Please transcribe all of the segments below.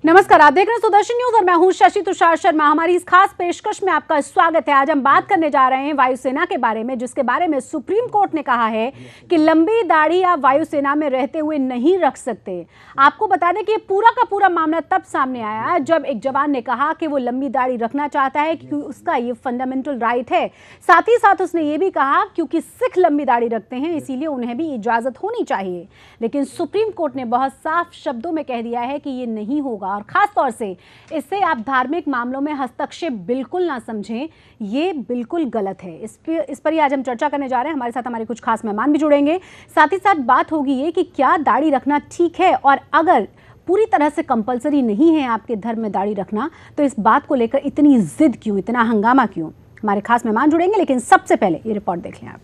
नमस्कार, आप देख रहे हैं सुदर्शन न्यूज और मैं हूं शशि तुषार शर्मा। हमारी इस खास पेशकश में आपका स्वागत है। आज हम बात करने जा रहे हैं वायुसेना के बारे में, जिसके बारे में सुप्रीम कोर्ट ने कहा है कि लंबी दाढ़ी आप वायुसेना में रहते हुए नहीं रख सकते। आपको बता दें कि ये पूरा का पूरा मामला तब सामने आया जब एक जवान ने कहा कि वो लंबी दाढ़ी रखना चाहता है क्योंकि उसका ये फंडामेंटल राइट है। साथ ही साथ उसने ये भी कहा क्योंकि सिख लंबी दाढ़ी रखते हैं इसीलिए उन्हें भी इजाजत होनी चाहिए। लेकिन सुप्रीम कोर्ट ने बहुत साफ शब्दों में कह दिया है कि ये नहीं होगा और खास तौर से इससे आप धार्मिक मामलों में हस्तक्षेप बिल्कुल ना समझें, ये बिल्कुल गलत है। इस पर ही आज हम चर्चा करने जा रहे हैं। हमारे साथ हमारे कुछ खास मेहमान भी जुड़ेंगे। साथ ही साथ बात होगी ये कि क्या दाढ़ी रखना ठीक है, और अगर पूरी तरह से कंपलसरी नहीं है आपके धर्म में दाढ़ी रखना तो इस बात को लेकर इतनी जिद क्यों, इतना हंगामा क्यों। हमारे खास मेहमान जुड़ेंगे, लेकिन सबसे पहले ये रिपोर्ट देख लें आप।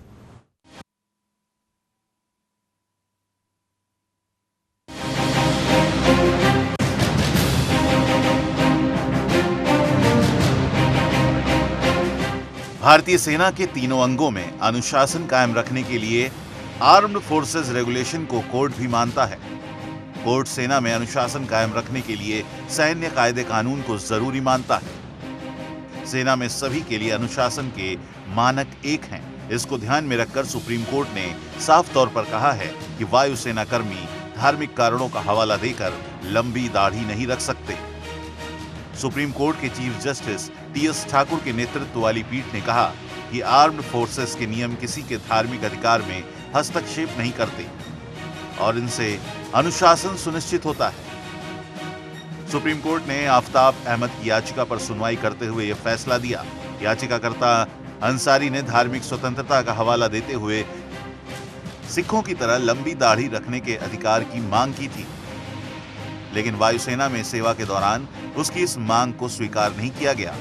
भारतीय सेना के तीनों अंगों में अनुशासन कायम रखने के लिए आर्म्ड फोर्सेस रेगुलेशन को कोर्ट भी मानता है। कोर्ट सेना में अनुशासन कायम रखने के लिए सैन्य कायदे कानून को जरूरी मानता है। सेना में सभी के लिए अनुशासन के मानक एक हैं। इसको ध्यान में रखकर सुप्रीम कोर्ट ने साफ तौर पर कहा है कि वायुसेना कर्मी धार्मिक कारणों का हवाला देकर लंबी दाढ़ी नहीं रख सकते। सुप्रीम कोर्ट के चीफ जस्टिस टी.एस. ठाकुर के नेतृत्व वाली पीठ ने कहा कि आर्म्ड फोर्सेस के नियम किसी के धार्मिक अधिकार में हस्तक्षेप नहीं करते और इनसे अनुशासन सुनिश्चित होता है। सुप्रीम कोर्ट ने आफ्ताब अहमद की याचिका पर सुनवाई करते हुए यह फैसला दिया। याचिकाकर्ता अंसारी ने धार्मिक स्वतंत्रता का हवाला देते हुए सिखों की तरह लंबी दाढ़ी रखने के अधिकार की मांग की थी, लेकिन वायुसेना में सेवा के दौरान उसकी इस मांग को स्वीकार नहीं किया गया।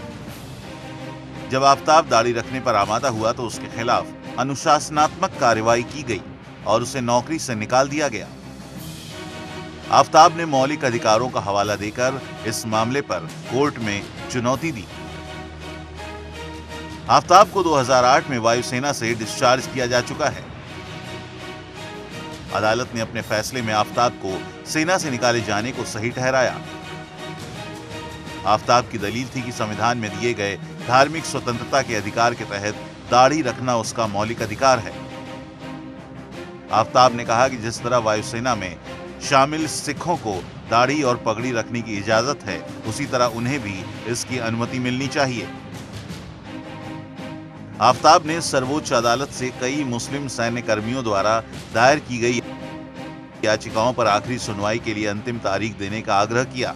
जब आफ्ताब दाढ़ी रखने पर आमादा हुआ तो उसके खिलाफ अनुशासनात्मक कार्रवाई की गई और उसे नौकरी से निकाल दिया गया। आफ्ताब ने मौलिक अधिकारों का हवाला देकर इस मामले पर कोर्ट में चुनौती दी। आफ्ताब को 2008 में वायुसेना से डिस्चार्ज किया जा चुका है। अदालत ने अपने फैसले में आफ्ताब को सेना से निकाले जाने को सही ठहराया। आफ्ताब की दलील थी कि संविधान में दिए गए धार्मिक स्वतंत्रता के अधिकार के तहत दाढ़ी रखना उसका मौलिक अधिकार है। आफ्ताब ने कहा कि जिस तरह वायुसेना में शामिल सिखों को दाढ़ी और पगड़ी रखने की इजाजत है, उसी तरह उन्हें भी इसकी अनुमति मिलनी चाहिए। आफ्ताब ने सर्वोच्च अदालत से कई मुस्लिम सैन्य कर्मियों द्वारा दायर की गई याचिकाओं पर आखिरी सुनवाई के लिए अंतिम तारीख देने का आग्रह किया।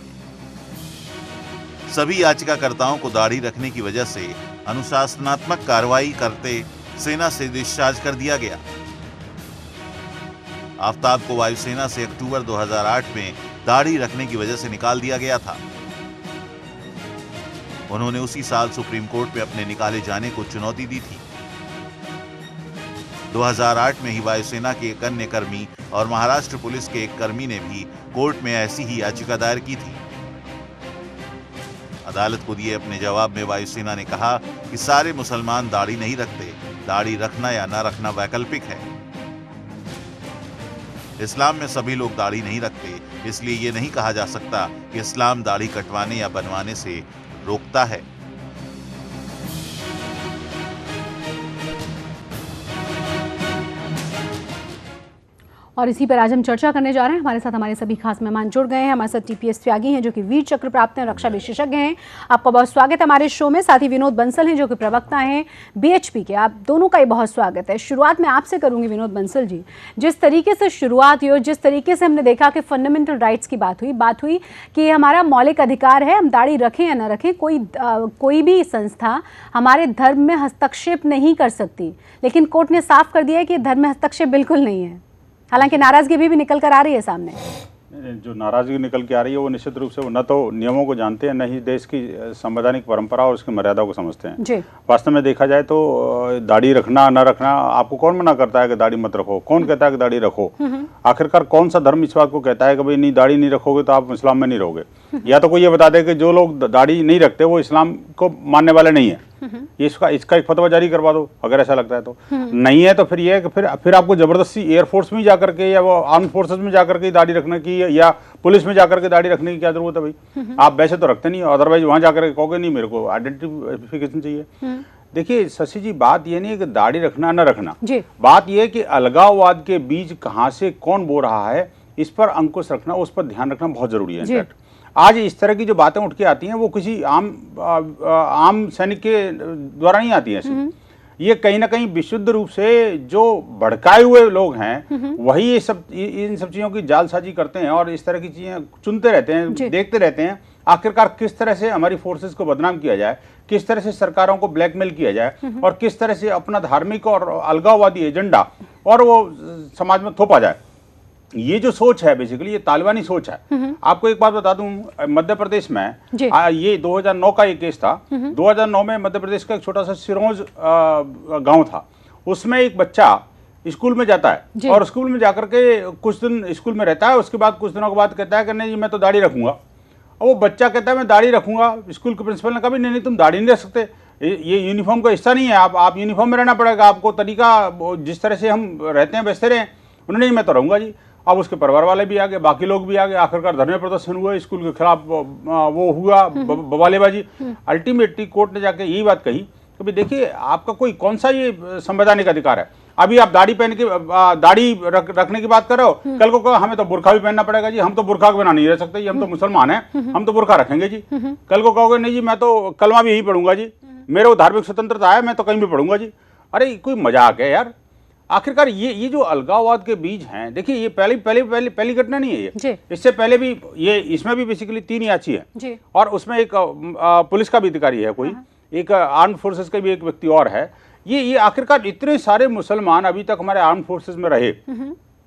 सभी याचिकाकर्ताओं को दाढ़ी रखने की वजह से अनुशासनात्मक कार्रवाई करते सेना से डिस्चार्ज कर दिया गया। आफ्ताब को वायुसेना से अक्टूबर 2008 में दाढ़ी रखने की वजह से निकाल दिया गया था। उन्होंने उसी साल सुप्रीम कोर्ट में अपने निकाले जाने को चुनौती दी थी। 2008 में ही वायुसेना के एक अन्य कर्मी और महाराष्ट्र पुलिस के एक कर्मी ने भी कोर्ट में ऐसी ही याचिका दायर की थी। अदालत को दिए अपने जवाब में वायुसेना ने कहा कि सारे मुसलमान दाढ़ी नहीं रखते, दाढ़ी रखना या ना रखना वैकल्पिक है। इस्लाम में सभी लोग दाढ़ी नहीं रखते, इसलिए ये नहीं कहा जा सकता कि इस्लाम दाढ़ी कटवाने या बनवाने से रोकता है। और इसी पर आज हम चर्चा करने जा रहे हैं। हमारे साथ हमारे सभी खास मेहमान जुड़ गए हैं। हमारे साथ टीपीएस त्यागी हैं जो कि वीर चक्र प्राप्त हैं, रक्षा विशेषज्ञ हैं। आपका बहुत स्वागत है हमारे शो में। साथ ही विनोद बंसल हैं जो कि प्रवक्ता हैं बीएचपी के। आप दोनों का ही बहुत स्वागत है। शुरुआत में आपसे करूंगी विनोद बंसल जी। जिस तरीके से शुरुआत हुई और जिस तरीके से हमने देखा कि फंडामेंटल राइट्स की बात हुई कि हमारा मौलिक अधिकार है, हम दाढ़ी रखें या ना रखें, कोई भी संस्था हमारे धर्म में हस्तक्षेप नहीं कर सकती। लेकिन कोर्ट ने साफ कर दिया है कि धर्म में हस्तक्षेप बिल्कुल नहीं है। हालांकि नाराजगी भी निकल कर आ रही है सामने। जो नाराजगी निकल के आ रही है वो निश्चित रूप से न तो नियमों को जानते हैं, न ही देश की संवैधानिक परंपरा और उसकी मर्यादाओं को समझते हैं जी। वास्तव में देखा जाए तो दाढ़ी रखना न रखना, आपको कौन मना करता है कि दाढ़ी मत रखो? कौन कहता है कि दाढ़ी रखो? आखिरकार कौन सा धर्म इस बात को कहता है कि भाई नहीं दाढ़ी नहीं रखोगे तो आप इस्लाम में नहीं रहोगे? या तो कोई ये बता दे कि जो लोग दाढ़ी नहीं रखते वो इस्लाम को मानने वाले नहीं है। ये इसका एक फतवा जारी करवा दो अगर ऐसा लगता है तो। नहीं है तो फिर ये है कि फिर आपको जबरदस्ती एयरफोर्स में जाकर के या वो आर्म फोर्सेस में जाकर के दाढ़ी रखने की या पुलिस में जाकर के दाढ़ी रखने की क्या जरूरत है भाई? आप वैसे तो रखते नहीं, अदरवाइज वहां जाकर के कहोगे नहीं मेरे को आइडेंटिफिकेशन चाहिए। देखिए शशि जी, बात ये नहीं है कि दाढ़ी रखना न रखना, बात ये है कि अलगाववाद के बीज कहाँ से कौन बो रहा है इस पर अंकुश रखना, उस पर ध्यान रखना बहुत जरूरी है। इनफैक्ट आज इस तरह की जो बातें उठ के आती हैं वो किसी आम सैनिक के द्वारा नहीं आती हैं। ये कहीं ना कहीं विशुद्ध रूप से जो भड़काए हुए लोग हैं वही इन सब चीजों की जालसाजी करते हैं और इस तरह की चीजें चुनते रहते हैं, देखते रहते हैं आखिरकार किस तरह से हमारी फोर्सेस को बदनाम किया जाए, किस तरह से सरकारों को ब्लैकमेल किया जाए और किस तरह से अपना धार्मिक और अलगाववादी एजेंडा और वो समाज में थोपा जाए। ये जो सोच है बेसिकली ये तालिबानी सोच है। आपको एक बात बता दूं, मध्य प्रदेश में ये 2009 का एक केस था। 2009 में मध्य प्रदेश का एक छोटा सा सिरोंज गांव था, उसमें एक बच्चा स्कूल में जाता है और स्कूल में जाकर के कुछ दिन स्कूल में रहता है, उसके बाद कुछ दिनों के बाद कहता है कि नहीं मैं तो दाढ़ी रखूंगा। और वो बच्चा कहता है मैं दाढ़ी रखूंगा। स्कूल के प्रिंसिपल ने कहा नहीं तुम दाढ़ी नहीं रख सकते, ये यूनिफॉर्म का हिस्सा नहीं है, आप यूनिफॉर्म में रहना पड़ेगा, आपको तरीका जिस तरह से हम रहते हैं वैसे रहें। उन्होंने मैं तो रहूंगा जी। अब उसके परिवार वाले भी आ गए, बाकी लोग भी आ गए, आखिरकार धरने प्रदर्शन हुआ, स्कूल के खिलाफ वो हुआ बवालेबाजी। अल्टीमेटली कोर्ट ने जाके यही बात कही कि भाई देखिए आपका कोई कौन सा ये संवैधानिक अधिकार है, अभी आप दाढ़ी पहन के दाढ़ी रखने की बात कर रहे हो, कल को कहो हमें तो बुर्खा भी पहनना पड़ेगा जी, हम तो बुर्खा के बिना नहीं रह सकते जी, हम तो मुसलमान हैं, हम तो बुर्खा रखेंगे जी। कल को कहोगे नहीं जी मैं तो कलमा भी यही पढ़ूंगा जी, मेरे को धार्मिक स्वतंत्रता है, मैं तो कहीं भी पढ़ूंगा जी। अरे कोई मजाक है यार। आखिरकार ये जो अलगाववाद के बीज हैं, देखिए ये पहली घटना नहीं है ये, इससे पहले भी ये इसमें भी बेसिकली 3 याची है और उसमें एक पुलिस का भी अधिकारी है कोई, एक आर्म फोर्सेस का भी एक व्यक्ति और है। ये आखिरकार इतने सारे मुसलमान अभी तक हमारे आर्म फोर्सेस में रहे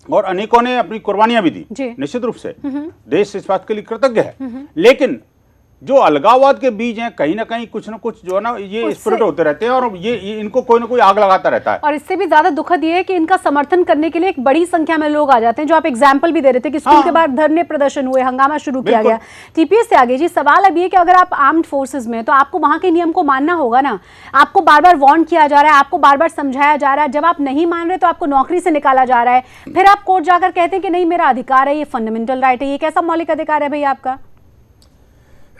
और अनेकों ने अपनी कुर्बानियां भी दी, निश्चित रूप से देश इस बात के लिए कृतज्ञ है। लेकिन जो अलगाववाद के बीज हैं कहीं ना कहीं कुछ ना कुछ जो है ना ये स्प्रेड होते रहते हैं और ये इनको कोई ना कोई आग लगाता रहता है। और इससे भी ज्यादा दुखद ये है कि इनका समर्थन करने के लिए एक बड़ी संख्या में लोग आ जाते हैं, जो आप एग्जाम्पल भी दे रहे थे कि स्कूल के बाद धरने प्रदर्शन हुए, हंगामा शुरू किया गया। टीपीएस से आगे जी सवाल अब ये कि अगर आप आर्म्ड फोर्सेज में तो आपको वहां के नियम को मानना होगा ना, आपको बार बार वार्न किया जा रहा है, आपको बार बार समझाया जा रहा है, जब आप नहीं मान रहे तो आपको नौकरी से निकाला जा रहा है, फिर आप कोर्ट जाकर कहते हैं कि नहीं मेरा अधिकार है, ये फंडामेंटल राइट है। ये कैसा मौलिक अधिकार है भाई आपका?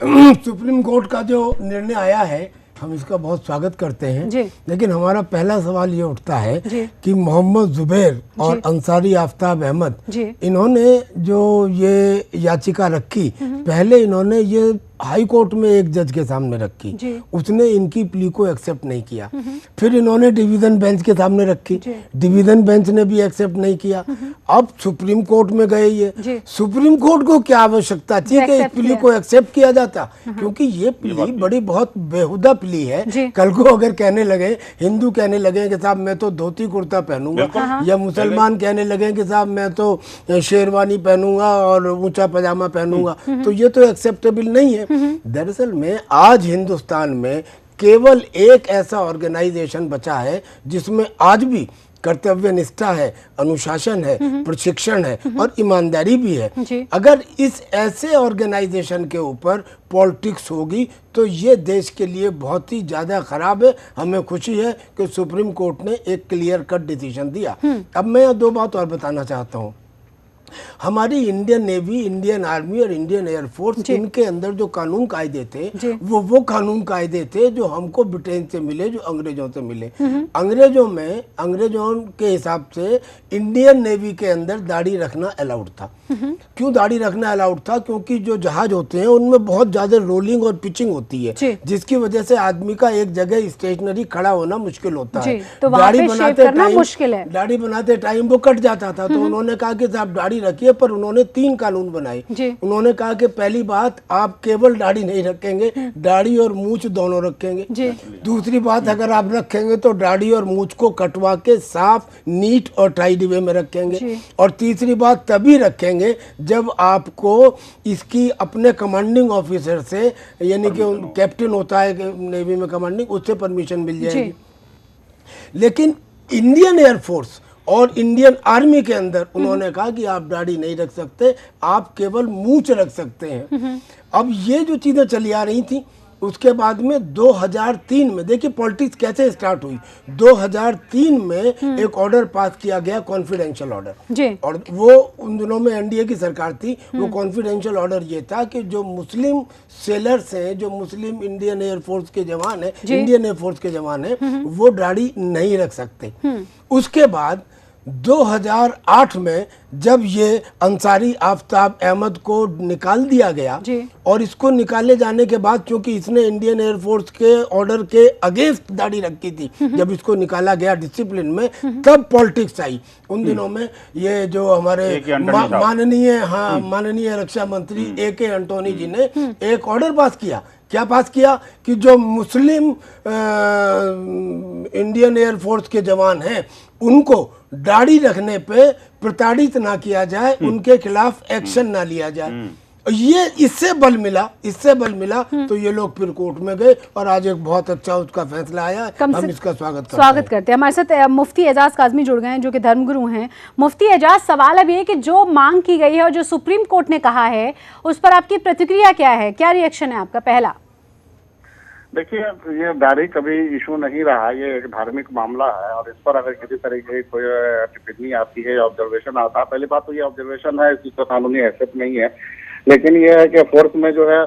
सुप्रीम कोर्ट का जो निर्णय आया है हम इसका बहुत स्वागत करते हैं, लेकिन हमारा पहला सवाल ये उठता है कि मोहम्मद जुबैर और अंसारी आफ्ताब अहमद इन्होंने जो ये याचिका रखी, पहले इन्होंने ये हाई कोर्ट में एक जज के सामने रखी, उसने इनकी प्ली को एक्सेप्ट नहीं किया, फिर इन्होंने डिवीजन बेंच के सामने रखी, डिवीजन बेंच ने भी एक्सेप्ट नहीं किया, अब सुप्रीम कोर्ट में गए ये। सुप्रीम कोर्ट को क्या आवश्यकता थी कि इस प्ली को एक्सेप्ट किया जाता, क्योंकि ये प्ली बड़ी बहुत बेहुदा प्ली है। कल को अगर कहने लगे, हिंदू कहने लगे कि साहब मैं तो धोती कुर्ता पहनूंगा, या मुसलमान कहने लगे कि साहब मैं तो शेरवानी पहनूंगा और ऊंचा पजामा पहनूंगा, तो ये तो एक्सेप्टेबल नहीं है। दरअसल में आज हिंदुस्तान में केवल एक ऐसा ऑर्गेनाइजेशन बचा है जिसमें आज भी कर्तव्य निष्ठा है, अनुशासन है, प्रशिक्षण है और ईमानदारी भी है। अगर इस ऐसे ऑर्गेनाइजेशन के ऊपर पॉलिटिक्स होगी तो ये देश के लिए बहुत ही ज्यादा खराब है। हमें खुशी है कि सुप्रीम कोर्ट ने एक क्लियर कट डिसीजन दिया। अब मैं 2 बात और बताना चाहता हूँ। हमारी इंडियन नेवी, इंडियन आर्मी और इंडियन एयरफोर्स, इनके अंदर जो कानून कायदे थे वो कानून कायदे थे जो हमको ब्रिटेन से मिले, जो अंग्रेजों से मिले। अंग्रेजों के हिसाब से इंडियन नेवी के अंदर दाढ़ी रखना अलाउड था। क्यों दाढ़ी रखना अलाउड था? क्योंकि जो जहाज होते हैं उनमें बहुत ज्यादा रोलिंग और पिचिंग होती है, जिसकी वजह से आदमी का एक जगह स्टेशनरी खड़ा होना मुश्किल होता है। तो दाढ़ी बनाते टाइम वो कट जाता था। तो उन्होंने कहा कि साहब दाढ़ी रखिए, पर उन्होंने 3 कानून बनाए। उन्होंने कहा कि पहली बात आप केवल दाढ़ी नहीं रखेंगे, दाढ़ी और मूछ दोनों रखेंगे। दूसरी बात, अगर आप रखेंगे तो दाढ़ी और मूछ को कटवा के साफ, नीट और टाइडी वे में रखेंगे। और तीसरी बात तभी रखेंगे जब आपको इसकी अपने कमांडिंग ऑफिसर से, यानी कि कैप्टन होता है नेवी में कमांडिंग, उससे परमिशन मिल जाएगी। लेकिन इंडियन एयरफोर्स और इंडियन आर्मी के अंदर उन्होंने कहा कि आप दाढ़ी नहीं रख सकते, आप केवल मूंछ रख सकते हैं। अब ये जो चीजें चली आ रही थी, उसके बाद में 2003 में, देखिए पॉलिटिक्स कैसे स्टार्ट हुई, 2003 में एक ऑर्डर पास किया गया, कॉन्फिडेंशियल ऑर्डर, और वो उन दिनों में एनडीए की सरकार थी। वो कॉन्फिडेंशियल ऑर्डर ये था कि जो मुस्लिम सेलर्स हैं, जो मुस्लिम इंडियन एयरफोर्स के जवान हैं, इंडियन एयरफोर्स के जवान हैं, वो दाढ़ी नहीं रख सकते। उसके बाद 2008 में जब ये अंसारी आफ्ताब अहमद को निकाल दिया गया, और इसको निकाले जाने के बाद क्योंकि इसने इंडियन एयरफोर्स के ऑर्डर के अगेंस्ट दाढ़ी रखी थी, जब इसको निकाला गया डिसिप्लिन में, तब पॉलिटिक्स आई। उन दिनों में ये जो हमारे माननीय रक्षा मंत्री AK एंटोनी जी ने एक ऑर्डर पास किया। क्या पास किया कि जो मुस्लिम इंडियन एयरफोर्स के जवान हैं उनको दाढ़ी रखने पे प्रताड़ित ना किया जाए, उनके खिलाफ एक्शन ना लिया जाए। ये इससे बल मिला तो ये लोग फिर कोर्ट में गए और आज एक बहुत अच्छा उसका फैसला आया है। हम इसका स्वागत करते हैं। हमारे साथ मुफ्ती एजाज काज़मी जुड़ गए हैं जो कि धर्मगुरु हैं। मुफ्ती एजाज, सवाल अब ये कि जो मांग की गई है और जो सुप्रीम कोर्ट ने कहा है उस पर आपकी प्रतिक्रिया क्या है, क्या रिएक्शन है आपका? पहला, देखिए, ये दाढ़ी कभी इशू नहीं रहा, ये एक धार्मिक मामला है और इस पर अगर किसी तरीके की कोई टिप्पणी आती है या ऑब्जर्वेशन आता है, पहली बात तो ये ऑब्जर्वेशन है, इसकी तो कानूनी हैसियत नहीं है, लेकिन ये है कि फोर्स में जो है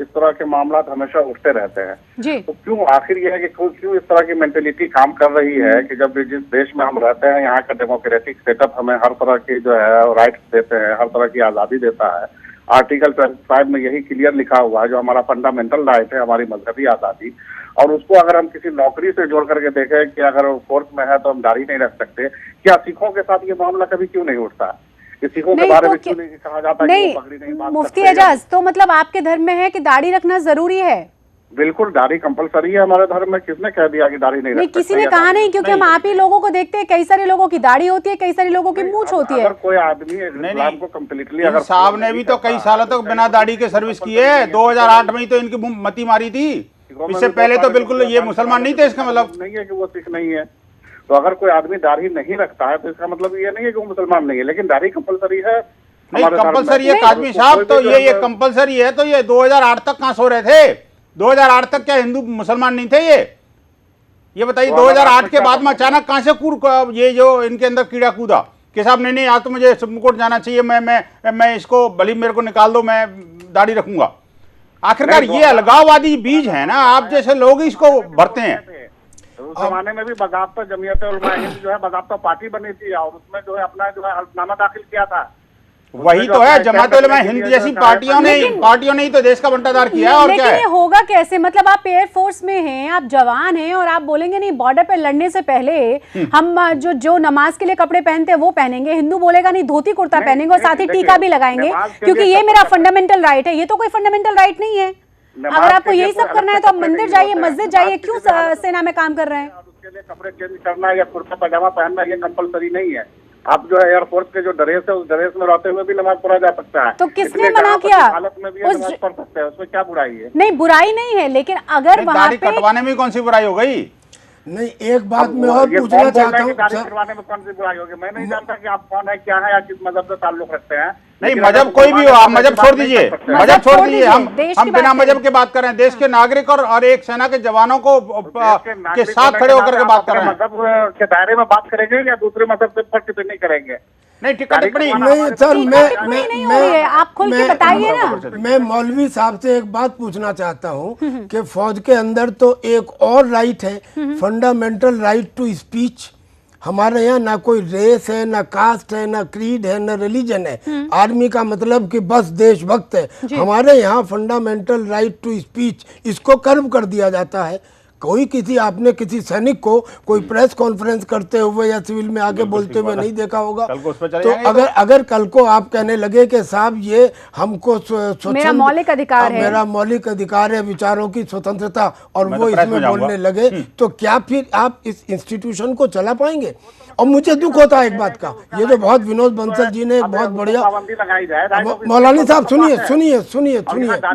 इस तरह के मामला हमेशा उठते रहते हैं। तो क्यों, आखिर ये है कि क्यों इस तरह की मेंटेलिटी काम कर रही है कि जब जिस देश में हम रहते हैं यहाँ का डेमोक्रेटिक सेटअप हमें हर तरह की जो है राइट्स देते हैं, हर तरह की आज़ादी देता है। आर्टिकल 25 में यही क्लियर लिखा हुआ है, जो हमारा फंडामेंटल राइट है, हमारी मजहबी आज़ादी, और उसको अगर हम किसी नौकरी से जोड़ करके देखें कि अगर फोर्स में है तो हम दाढ़ी नहीं रख सकते, क्या सिखों के साथ ये मामला कभी क्यों नहीं उठता है? सिखों के बारे में क्यों नहीं कहा जाता कि वो पगड़ी नहीं बांध सकते? मुफ्ती एजाज, तो मतलब आपके धर्म में है कि दाढ़ी रखना जरूरी है? बिल्कुल, दाढ़ी कंपलसरी है हमारे धर्म में। किसने कह दिया कि दाढ़ी नहीं रख सकते? किसी ने कहा नहीं, क्योंकि हम आप ही लोगों को देखते हैं, कई सारे लोगों की दाढ़ी होती है, कई सारे लोगों की मूंछ होती है। अगर कोई आदमी इस्लाम को कंप्लीटली, अगर साहब ने भी तो कई सालों तक बिना दाढ़ी के सर्विस की है। 2008 में ही तो इनकी मती मारी थी, इससे पहले तो बिल्कुल ये मुसलमान नहीं थे। इसका मतलब नहीं है कि वो सिख नहीं है। तो अगर कोई आदमी दाढ़ी नहीं रखता है तो इसका मतलब ये नहीं है कि वो मुसलमान नहीं है, लेकिन दाढ़ी कंपलसरी है। नहीं, कंपलसरी है काज़मी साहब, तो ये कंपलसरी है, तो ये 2008 तक कहाँ सो रहे थे? 2008 तक क्या हिंदू मुसलमान नहीं थे? ये बताइए, 2008 के बाद में अचानक कहां से ये जो इनके अंदर कीड़ा कूदा कि साहब नहीं आज तो मुझे सुप्रीम कोर्ट जाना चाहिए, मैं इसको भली मेरे को निकाल दो, मैं दाढ़ी रखूंगा। आखिरकार ये अलगाववादी बीज है ना, आप जैसे लोग इसको भरते हैं। उस जमाने में भी बगावता जमीयत उलमा हिंद जो है बगावता पार्टी बनी थी और उसमें जो है अपना जो है हल्फनामा दाखिल किया था। वही तो है, जमात उलमा हिंद जैसी पार्टियों ने ही तो देश का बंटाधार किया। और क्या है? ये होगा कैसे? मतलब आप एयरफोर्स में हैं, आप जवान हैं और आप बोलेंगे नहीं बॉर्डर पे लड़ने से पहले हम जो नमाज के लिए कपड़े पहनते हैं वो पहनेंगे, हिंदू बोलेगा नहीं धोती कुर्ता पहनेंगे और साथ ही टीका भी लगाएंगे क्योंकि ये मेरा फंडामेंटल राइट है। ये तो कोई फंडामेंटल राइट नहीं है। अगर आपको यही सब करना है तो आप मंदिर जाइए, मस्जिद जाइए, क्यों सेना में काम कर रहे हैं? उसके लिए कपड़े चेंज करना या कुर्ता पजामा पहनना ये कंपलसरी नहीं है। आप जो है एयरफोर्स के जो ड्रेस है उस ड्रेस में रहते हुए भी नमाज पढ़ा जा सकता है। तो किसने मना किया? हालत में भी नमाज पढ़ सकते हैं, उसमें क्या बुराई है? नहीं, बुराई नहीं है, लेकिन अगर वहाँ पे कटवाने में कौन सी बुराई हो गई? नहीं, एक बात मैं और पूछना चाहता हूँ। दाढ़ी कटवाने में कौन सी बुराई होगी? मैं नहीं जानता कि आप कौन है, क्या है या किस मजहब से ताल्लुक रखते हैं। नहीं, मजहब कोई भी हो, आप मजहब छोड़ दीजिए, मजहब छोड़ दीजिए। हम बिना मजहब के बात कर रहे हैं, देश के नागरिक और एक सेना के जवानों को के साथ खड़े होकर के बात कर रहे हैं। मजहब के दायरे में बात करेंगे या दूसरे मजहब से टिप्पणी करेंगे? नहीं, टिप्पणी नहीं सर, आप खुल के बताइए ना। मैं मौलवी साहब से एक बात पूछना चाहता हूँ कि फौज के अंदर तो एक और राइट है, फंडामेंटल राइट टू स्पीच। हमारे यहाँ ना कोई रेस है, ना कास्ट है, ना क्रीड है, ना रिलीजन है। आर्मी का मतलब कि बस देशभक्त है। हमारे यहाँ फंडामेंटल राइट टू स्पीच, इसको कर्व कर दिया जाता है। कोई आपने किसी सैनिक को कोई प्रेस कॉन्फ्रेंस करते हुए या सिविल में आगे बोलते हुए नहीं देखा होगा। तो अगर कल को आप कहने लगे कि साहब ये हमको मेरा मौलिक अधिकार है, मेरा मौलिक अधिकार है विचारों की स्वतंत्रता, और वो इसमें बोलने लगे, तो क्या फिर आप इस इंस्टीट्यूशन को चला पाएंगे? और मुझे दुख होता है एक बात का, ये जो बहुत विनोद बंसल जी ने एक बहुत बढ़िया, मौलानी साहब सुनिए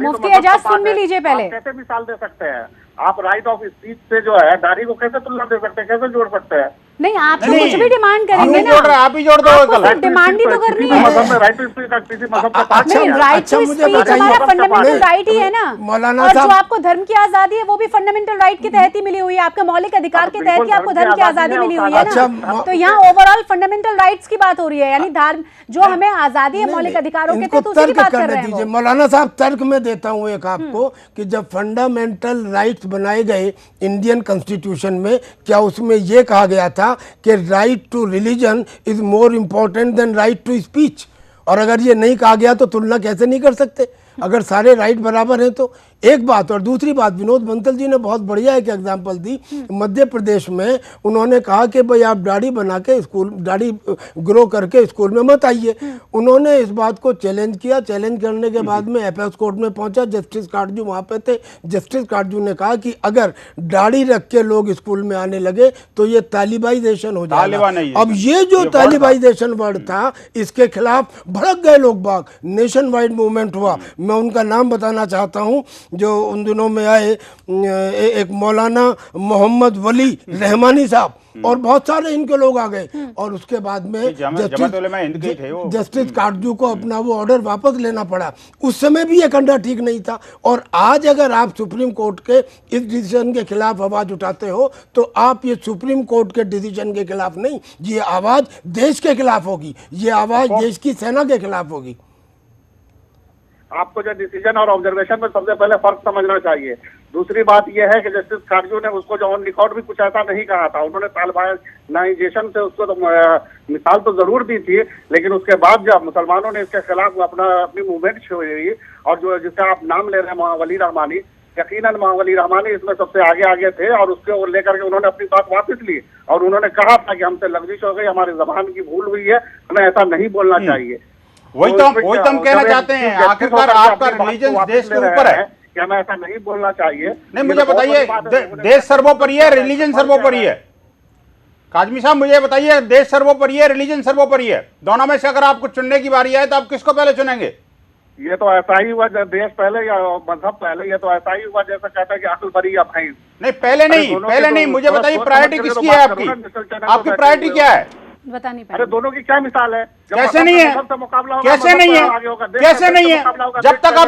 मुफ्ती एजाज सुन भी लीजिए पहले। कैसे मिसाल दे सकते हैं आप? राइट ऑफ स्पीच से जो है दाढ़ी को कैसे तुलना दे सकते हैं, कैसे जोड़ सकते हैं? नहीं, आप तो कुछ भी डिमांड करेंगे ना, आप ही जोड़ दो, डिमांड ही तो करनी है। मजहब में राइट टू स्पीच का किसी मजहब का पार्ट नहीं है। राइट टू स्पीच हमारा फंडामेंटल राइट ही है ना, मौलाना और जो साहब, आपको धर्म की आजादी है वो भी फंडामेंटल राइट के तहत ही मिली हुई है, आपके मौलिक अधिकार के तहत ही आपको धर्म की आजादी मिली हुई है ना। तो यहाँ ओवरऑल फंडामेंटल राइट्स की बात हो रही है, यानी धर्म जो हमें आजादी है मौलिक अधिकारों के इनको तहत उसी की तर्क बात कर करने रहे हैं दीजिए। वो। मौलाना साहब, तर्क में देता हूं एक आपको कि जब फंडामेंटल राइट्स बनाए गए इंडियन कॉन्स्टिट्यूशन में, क्या उसमें यह कहा गया था कि right to religion is more important than right to speech? और अगर ये नहीं कहा गया तो तुलना कैसे नहीं कर सकते अगर सारे राइट बराबर हैं तो? एक बात। और दूसरी बात, विनोद बंसल जी ने बहुत बढ़िया एक एग्जांपल दी। मध्य प्रदेश में उन्होंने कहा कि भाई आप दाढ़ी बना के स्कूल, दाढ़ी ग्रो करके स्कूल में मत आइए। उन्होंने इस बात को चैलेंज किया। चैलेंज करने के बाद में एपेक्स कोर्ट में पहुंचा। जस्टिस काटजू वहाँ पे थे। जस्टिस काटजू ने कहा कि अगर दाढ़ी रख के लोग स्कूल में आने लगे तो ये तालिबाइजेशन हो जाएगा। अब ये जो तालिबाइजेशन वर्ड था, इसके खिलाफ भड़क गए लोग बाग, नेशन वाइड मूवमेंट हुआ। मैं उनका नाम बताना चाहता हूँ जो उन दिनों में आए, एक मौलाना मोहम्मद वली रहमानी साहब और बहुत सारे इनके लोग आ गए। और उसके बाद में जस्टिस काटजू को अपना वो ऑर्डर वापस लेना पड़ा। उस समय भी ये कंडा ठीक नहीं था। और आज अगर आप सुप्रीम कोर्ट के इस डिसीजन के खिलाफ आवाज उठाते हो तो आप ये सुप्रीम कोर्ट के डिसीजन के खिलाफ नहीं, ये आवाज देश के खिलाफ होगी, ये आवाज देश की सेना के खिलाफ होगी। आपको जो डिसीजन और ऑब्जर्वेशन में सबसे पहले फर्क समझना चाहिए। दूसरी बात यह है कि जस्टिस काटजू ने उसको जो ऑन रिकॉर्ड भी कुछ ऐसा नहीं कहा था। उन्होंने तालिबानाइजेशन से उसको तो मिसाल तो जरूर दी थी, लेकिन उसके बाद जब मुसलमानों ने इसके खिलाफ अपनी मूवमेंट हुई, और जो जिसका आप नाम ले रहे हैं वली रहमानी, यकीनन वली रहमानी इसमें सबसे आगे थे। और उसको लेकर के उन्होंने अपनी बात वापस ली और उन्होंने कहा था कि हमसे लफ्जिश हो गई, हमारी जबान की भूल हुई है, हमें ऐसा नहीं बोलना चाहिए। वही तो हम कहना चाहते हैं। आखिरकार आपका रिलीजन देश के ऊपर है कि हमें ऐसा नहीं बोलना चाहिए। नहीं, मुझे बताइए, देश सर्वोपरि है, रिलीजन सर्वोपरि है? काजमी साहब मुझे बताइए, देश सर्वोपरि है, रिलीजन सर्वोपरि है? दोनों में से अगर आपको चुनने की बारी आए तो आप किसको पहले चुनेंगे? ये तो ऐसा ही हुआ, देश पहले या मजहब पहले। ये तो ऐसा ही हुआ जैसा कहता है कि अकल बरी या भैंस। नहीं, पहले नहीं, मुझे बताइए प्रायोरिटी किसकी है? आपकी प्रायोरिटी क्या है? बता नहीं अरे दोनों की क्या मिसाल है? कैसे नहीं है? कैसे नहीं है? कैसे नहीं है? जब तक आप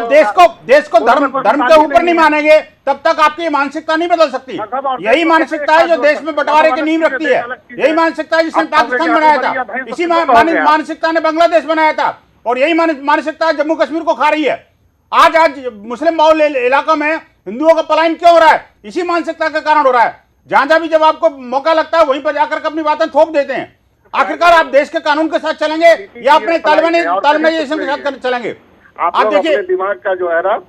देश को धर्म के ऊपर नहीं मानेंगे तब तक आपकी मानसिकता नहीं बदल सकती। यही मानसिकता है जो देश में बंटवारे की नींव रखती है। यही मानसिकता है जिसने पाकिस्तान बनाया था। इसी मानसिकता ने बांग्लादेश बनाया था और यही मानसिकता जम्मू कश्मीर को खा रही है। आज मुस्लिम बहुल इलाकों में हिंदुओं का पलायन क्यों हो रहा है? इसी मानसिकता के कारण हो रहा है। जहां भी जब आपको मौका लगता है वहीं पर जाकर अपनी बातें थोप देते हैं। आखिरकार आप देश के कानून के साथ चलेंगे या अपने तालिबानाइजेशन के साथ चलेंगे? आप देखिए, दिमाग का जो है ना,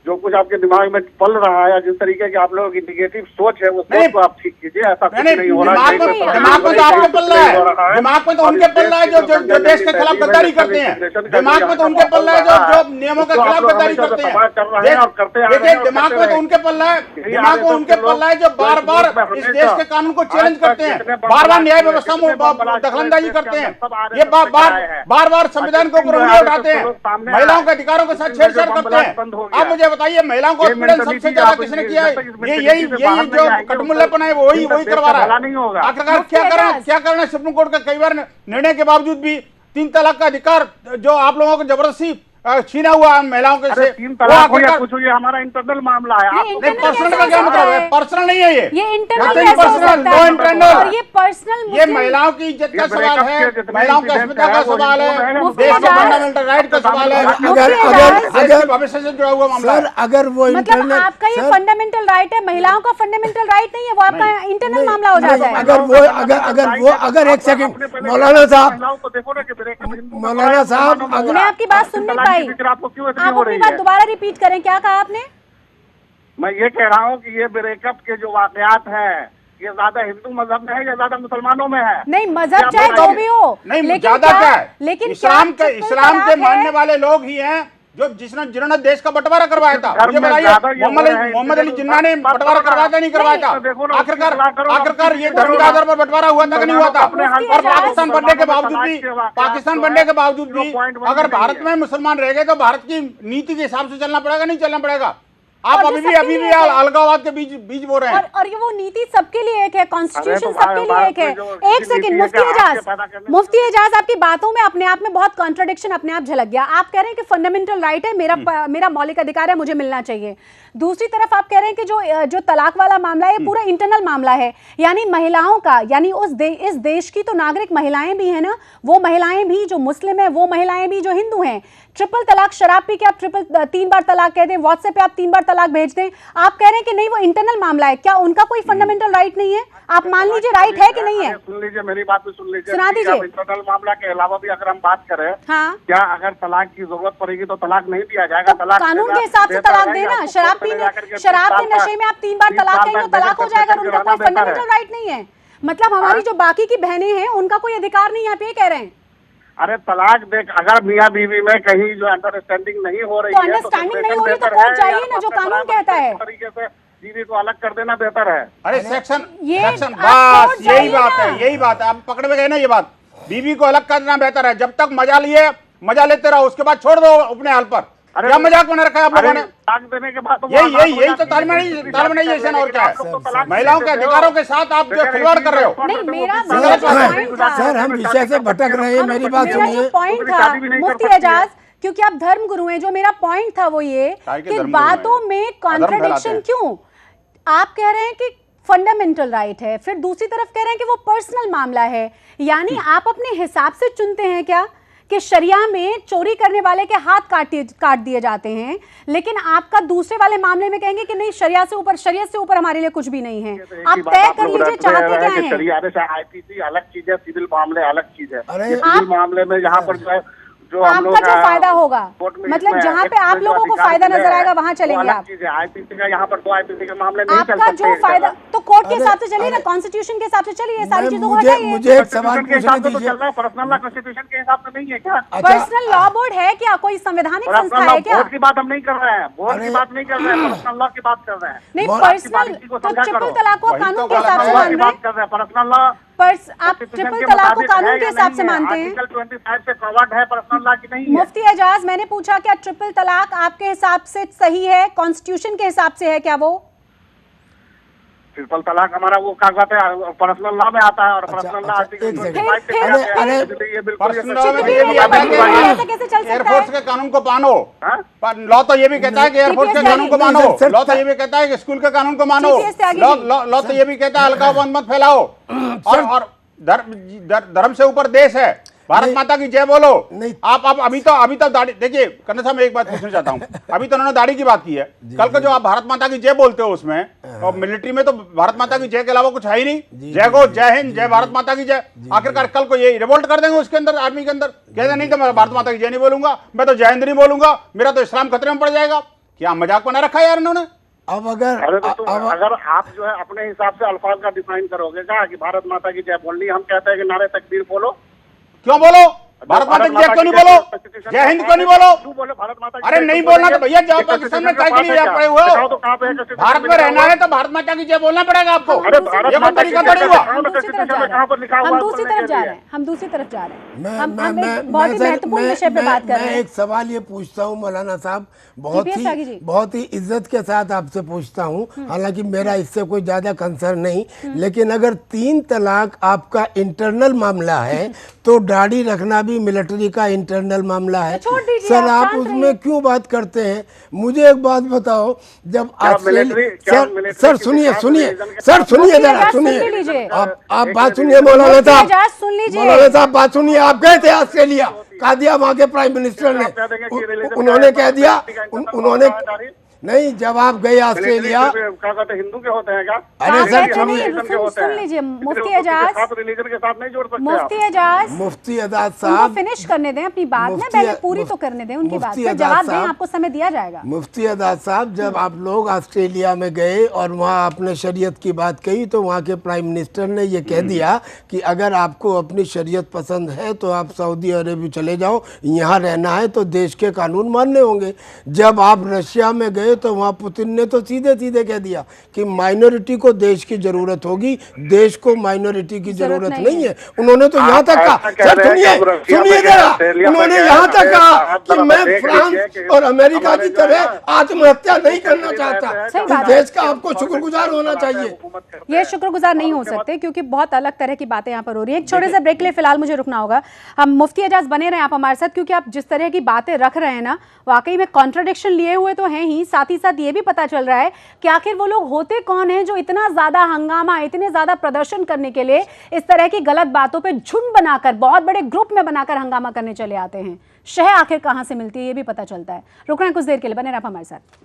जो कुछ आपके दिमाग में पल रहा है, जिस तरीके की आप लोगों की निगेटिव सोच है, वो सोच को आप ठीक कीजिए। ऐसा कुछ नहीं हो रहा है। दिमाग में तो आपके पल रहा है, दिमाग में तो उनके पल रहा है जो देश के खिलाफ गद्दारी करते हैं। दिमाग में तो उनके पल रहा है जो नियमों के खिलाफ गद्दारी करते हैं। देखिए, दिमाग में तो उनके पल रहा है, दिमाग में उनके पल रहा है जो बार बार इस देश के कानून को चैलेंज करते हैं, बार बार न्याय व्यवस्था में दखलंदाजी करते हैं, ये बार बार संविधान के ऊपर उंगली उठाते हैं, महिलाओं के अधिकारों के साथ छेड़छाड़ करते हैं। आप मुझे बताइए, महिलाओं को उत्पीड़न सबसे ज्यादा किसने किया है? यही जो कटमुल्लापन है वही करवा रहा है। आखिरकार क्या करना है सुप्रीम कोर्ट का कई बार निर्णय के बावजूद भी 3 तलाक का अधिकार जो आप लोगों को जबरदस्ती छीना हुआ महिलाओं के से, 3 तलाक या कुछ ये हमारा इंटरनल मामला है। नहीं, पर्सनल का क्या मतलब है? पर्सनल नहीं है ये इंटरनल, ये महिलाओं की इज्जत का सवाल है, महिलाओं की अस्मिता का सवाल है, देश के फंडामेंटल राइट का सवाल है, अगर भविष्य से जुड़ा हुआ मामला है। अगर वो मतलब आपका ये फंडामेंटल राइट है, महिलाओं का फंडामेंटल राइट नहीं है, वो आपका इंटरनल मामला हो जाता है। अगर एक सेकंड मौलाना साहब, मैं आपकी बात सुन नहीं पाई, आपको क्यों आप अपनी बात दोबारा रिपीट करें। क्या कहा आपने? मैं ये कह रहा हूँ कि ये ब्रेकअप के जो वाकयात हैं, ये ज्यादा हिंदू मजहब में है या ज्यादा मुसलमानों में है? नहीं, मजहब चाहे जो भी हो, नहीं, ज्यादा क्या है, लेकिन इस्लाम के मानने वाले लोग ही हैं जिन्होंने देश का बंटवारा करवाया था। मुझे बताइए, मोहम्मद अली जिन्ना ने बंटवारा करवाया था, नहीं करवाया था? आखिरकार ये धर्म के आधार पर बंटवारा हुआ था कि नहीं हुआ था? और पाकिस्तान बनने के बावजूद भी अगर भारत में मुसलमान रह गए तो भारत की नीति के हिसाब से चलना पड़ेगा, नहीं चलना पड़ेगा? आप अभी भी अलगाववाद के बीज बो रहे हैं। और ये वो नीति सबके लिए एक है, कॉन्स्टिट्यूशन सबके लिए एक है। एक सेकंड मुफ्ती एजाज आपकी बातों में अपने आप में बहुत कॉन्ट्रडिक्शन अपने आप झलक गया। आप कह रहे हैं कि फंडामेंटल राइट है, मेरा मौलिक अधिकार है, मुझे मिलना चाहिए। दूसरी तरफ आप कह रहे हैं कि जो तलाक वाला मामला है पूरा इंटरनल मामला है, यानी महिलाओं का, यानी इस देश की तो नागरिक महिलाएं भी है ना, वो महिलाएं भी जो मुस्लिम है, वो महिलाएं भी जो हिंदू हैं। ट्रिपल तलाक, शराब पी के आप 3 बार तलाक कह दें, व्हाट्सएप पे आप 3 बार तलाक भेज दें, आप कह रहे हैं कि नहीं वो इंटरनल मामला है। क्या उनका कोई फंडामेंटल राइट नहीं है? आप मान लीजिए राइट है कि नहीं है? सुन लीजिए, मेरी बात भी सुन लीजिए, सुना दीजिए। इंटरनल मामला के अलावा भी अगर हम बात करें, हाँ, क्या अगर तलाक की जरूरत पड़ेगी तो तलाक नहीं दिया जाएगा? तलाक कानून के हिसाब से तलाक देना। शराब के नशे में आप 3 बार तलाक कहेंगे तो तलाक हो जाएगा, उनका कोई फंडामेंटल राइट नहीं है। मतलब हमारी जो बाकी की बहनें हैं उनका कोई अधिकार नहीं, आप ये कह रहे हैं? अरे तलाक देख, अगर मियाँ बीवी में कहीं जो अंडरस्टैंडिंग नहीं हो रही तो अंडरस्टैंडिंग नहीं हो रही तो कोर्ट जाइए ना, जो कानून कहता है। तरीके से बीवी को अलग कर देना बेहतर है। अरे सेक्शन बस यही बात है, आप पकड़ में गए ना ये बात। बीवी को अलग करना बेहतर है, जब तक मजा लेते रहो, उसके बाद छोड़ दो अपने हाल पर। क्या मजाक बना रखा है आप लोगों ने? तलाक देने के बाद यही तो तालमेनाइजेशन और क्या है? महिलाओं के अधिकारों के साथ आप जो खिलवाड़ कर रहे हो। नहीं, मेरा पॉइंट था सर, हम विषय से भटक रहे हैं, मेरी बात सुनिए। पॉइंट था मुफ्ती एजाज, क्योंकि आप धर्म गुरु हैं, जो मेरा पॉइंट था वो ये कि बातों में कॉन्ट्रडिक्शन क्यों? आप कह रहे हैं कि फंडामेंटल राइट है, फिर दूसरी तरफ कह रहे हैं कि वो पर्सनल मामला है। यानी आप अपने हिसाब से चुनते हैं क्या कि शरिया में चोरी करने वाले के हाथ काट दिए जाते हैं, लेकिन आपका दूसरे वाले मामले में कहेंगे कि नहीं, शरिया से ऊपर हमारे लिए कुछ भी नहीं है। आप तय कर लीजिए चाहते क्या हैं। शरिया आईपीसी अलग चीज है, सिविल मामले अलग चीज है। सिविल मामले में यहाँ पर जो आपका जो फायदा होगा, मतलब जहाँ पे आप लोगों को फायदा नजर आएगा वहाँ चलेंगे आप। आईपीसी का यहाँ पर 2 आईपीसी के मामले नहीं चल आपका सकते। जो फायदा तो कोर्ट के हिसाब से चलिए ना, कॉन्स्टिट्यूशन के हिसाब से चलिए, सारी चीजों को हटाइए। मुझे एक सवाल पूछना दीजिए। पर्सनल लॉ कॉन्स्टिट्यूशन के हिसाब से नहीं है क्या? पर्सनल लॉ बोर्ड है क्या? कोई संवैधानिक संस्था है क्या? बोर्ड की बात हम नहीं कर रहे हैं, बोर्ड की बात नहीं कर रहे हैं, पर्सनल लॉ की बात कर रहे हैं। नहीं, पर्सनल तो ट्रिपल तलाक को कानून के हिसाब से मान रहे हैं। पर्सनल लॉ आप ट्रिपल तलाक को कानून के हिसाब से मानते हैं? आर्टिकल 25 से कवर्ड है, पर्सनल लॉ की नहीं है। मुफ्ती एजाज, मैंने पूछा क्या ट्रिपल तलाक आपके हिसाब से सही है, कॉन्स्टिट्यूशन के हिसाब से है क्या वो? ट्रिपल तलाक हमारा वो कागज है, पर्सनल लॉ में आता है, और पर्सनल लॉ आर्टिकल 25 से एयरफोर्स के कानून को मानो। लॉ तो ये भी कहता है कि एयरफोर्स के कानून को मानो। लॉ तो ये भी कहता है कि स्कूल के कानून को मानो। लॉ तो ये भी कहता है अलगाववाद मत फैलाओ, और धर्म से ऊपर देश है। भारत माता की जय बोलो। आप अभी तो दाढ़ी देखिए, कन्ना साहब मैं एक बात पूछना चाहता हूँ। अभी तो उन्होंने दाढ़ी की बात की है, कल को जो आप भारत माता की जय बोलते हो उसमें, और मिलिट्री में तो भारत माता की जय के अलावा कुछ है ही नहीं। जय गो, जय हिंद, जय भारत माता की जय। आखिरकार कल को ये रिवोल्ट कर देंगे उसके अंदर, आर्मी के अंदर, कहते नहीं तो मैं भारत माता की जय नहीं बोलूंगा, मैं तो जय हिंद नहीं बोलूंगा, मेरा तो इस्लाम खतरे में पड़ जाएगा। क्या मजाक बना रखा है यार इन्होंने? अब अगर आप जो है अपने हिसाब से अल्फाज का डिफाइन करोगे क्या कि भारत माता की जय बोलनी, हम कहते हैं कि नारे तकबीर बोलो। क्यों बोलो? भारत माता की जय क्यों नहीं बोलो? जय हिंद क्यों नहीं बोलो? भारत माता अरे नहीं बोलना तो भैया जाओ पाकिस्तान में, काय के लिए पड़े हुए हो? भारत में रहना है तो भारत माता की जय बोलना पड़ेगा आपको। ये कोई तरीका थोड़ी हुआ। हम दूसरी तरफ जा रहे हैं, हम बहुत ही महत्वपूर्ण विषय पे बात कर रहे हैं। मैं एक सवाल ये पूछता हूँ मौलाना साहब, बहुत ही इज्जत के साथ आपसे पूछता हूँ, हालांकि मेरा इससे कोई ज्यादा कंसर्न नहीं, लेकिन अगर 3 तलाक आपका इंटरनल मामला है तो दाढ़ी रखना भी मिलिट्री का इंटरनल मामला है। सर आप उसमें क्यों बात करते हैं? मुझे एक बात बताओ, जब सर सुनिए जरा सुनिए, आप बात सुनिए मौलाना साहब बात सुनिए। आप गए थे ऑस्ट्रेलिया, कहा दिया वहाँ के प्राइम मिनिस्टर ने, उन्होंने कह दिया, उन्होंने नहीं, जब आप गए ऑस्ट्रेलिया, हिंदू के होते हैं क्या? अरे सर सुन लीजिए मुफ्ती एजाज, रिलीजन के साथ नहीं जोड़ सकते। मुफ्ती एजाज साहब फिनिश करने दें अपनी बात ना, पहले पूरी तो करने दें उनकी बात, फिर जवाब दें, आपको समय दिया जाएगा। मुफ्ती एजाज साहब, जब आप लोग ऑस्ट्रेलिया में गए और वहाँ आपने शरीयत की बात कही, तो वहाँ के प्राइम मिनिस्टर ने ये कह दिया कि अगर आपको अपनी शरीयत पसंद है तो आप सऊदी अरेबिया चले जाओ, यहाँ रहना है तो देश के कानून मानने होंगे। जब आप रशिया में गए गए तो वहाँ पुतिन ने तो सीधे सीधे कह दिया कि माइनॉरिटी को देश की जरूरत होगी, देश को माइनॉरिटी की जरूरत नहीं है। उन्होंने तो यहाँ तक कहा, सर सुनिए जरा, उन्होंने यहाँ तक कहा कि मैं फ्रांस और अमेरिका की तरह आत्महत्या नहीं करना चाहता। देश का आपको शुक्रगुजार होना चाहिए। ये शुक्रगुजार नहीं हो सकते क्योंकि बहुत अलग तरह की बातें यहाँ पर हो रही है। एक छोटे से ब्रेक के लिए फिलहाल मुझे रुकना होगा। हम मुफ्ती एजाज बने रहे आप हमारे साथ, क्योंकि आप जिस तरह की बातें रख रहे हैं ना, वाकई में कॉन्ट्रडिक्शन लिए हुए तो हैं ही, साथ ही साथ ये भी पता चल रहा है कि आखिर वो लोग होते कौन हैं जो इतना ज्यादा हंगामा, इतने ज्यादा प्रदर्शन करने के लिए इस तरह की गलत बातों पे झुंड बनाकर, बहुत बड़े ग्रुप में बनाकर हंगामा करने चले आते हैं। शह आखिर कहां से मिलती है ये भी पता चलता है। रुकना है कुछ देर के लिए, बने रहे आप हमारे साथ।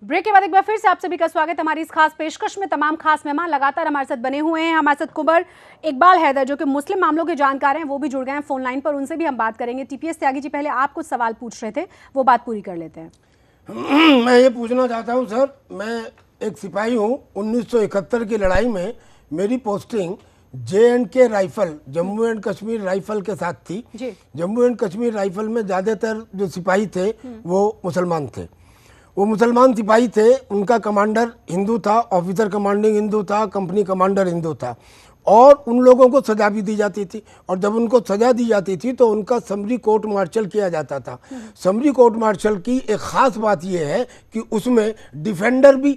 ब्रेक के बाद एक बार फिर से आप सभी का स्वागत। हमारी इस खास पेशकश में तमाम खास मेहमान लगातार हमारे साथ बने हुए हैं। हमारे साथ कुंवर इकबाल हैदर जो कि मुस्लिम मामलों के जानकार हैं, वो भी जुड़ गए हैं फोन लाइन पर, उनसे भी हम बात करेंगे। टीपीएस त्यागी जी, पहले आप कुछ सवाल पूछ रहे थे, वो बात पूरी कर लेते हैं। मैं ये पूछना चाहता हूँ सर, मैं एक सिपाही हूँ। 1971 की लड़ाई में मेरी posting JNK rifle, Jammu and Kashmir rifle के साथ थी। जम्मू एंड कश्मीर राइफल में ज़्यादातर जो सिपाही थे वो मुसलमान थे। वो मुसलमान सिपाही थे, उनका कमांडर हिंदू था, ऑफिसर कमांडिंग हिंदू था, कंपनी कमांडर हिंदू था, और उन लोगों को सज़ा भी दी जाती थी। और जब उनको सज़ा दी जाती थी तो उनका समरी कोर्ट मार्शल किया जाता था। समरी कोर्ट मार्शल की एक ख़ास बात यह है कि उसमें डिफेंडर भी,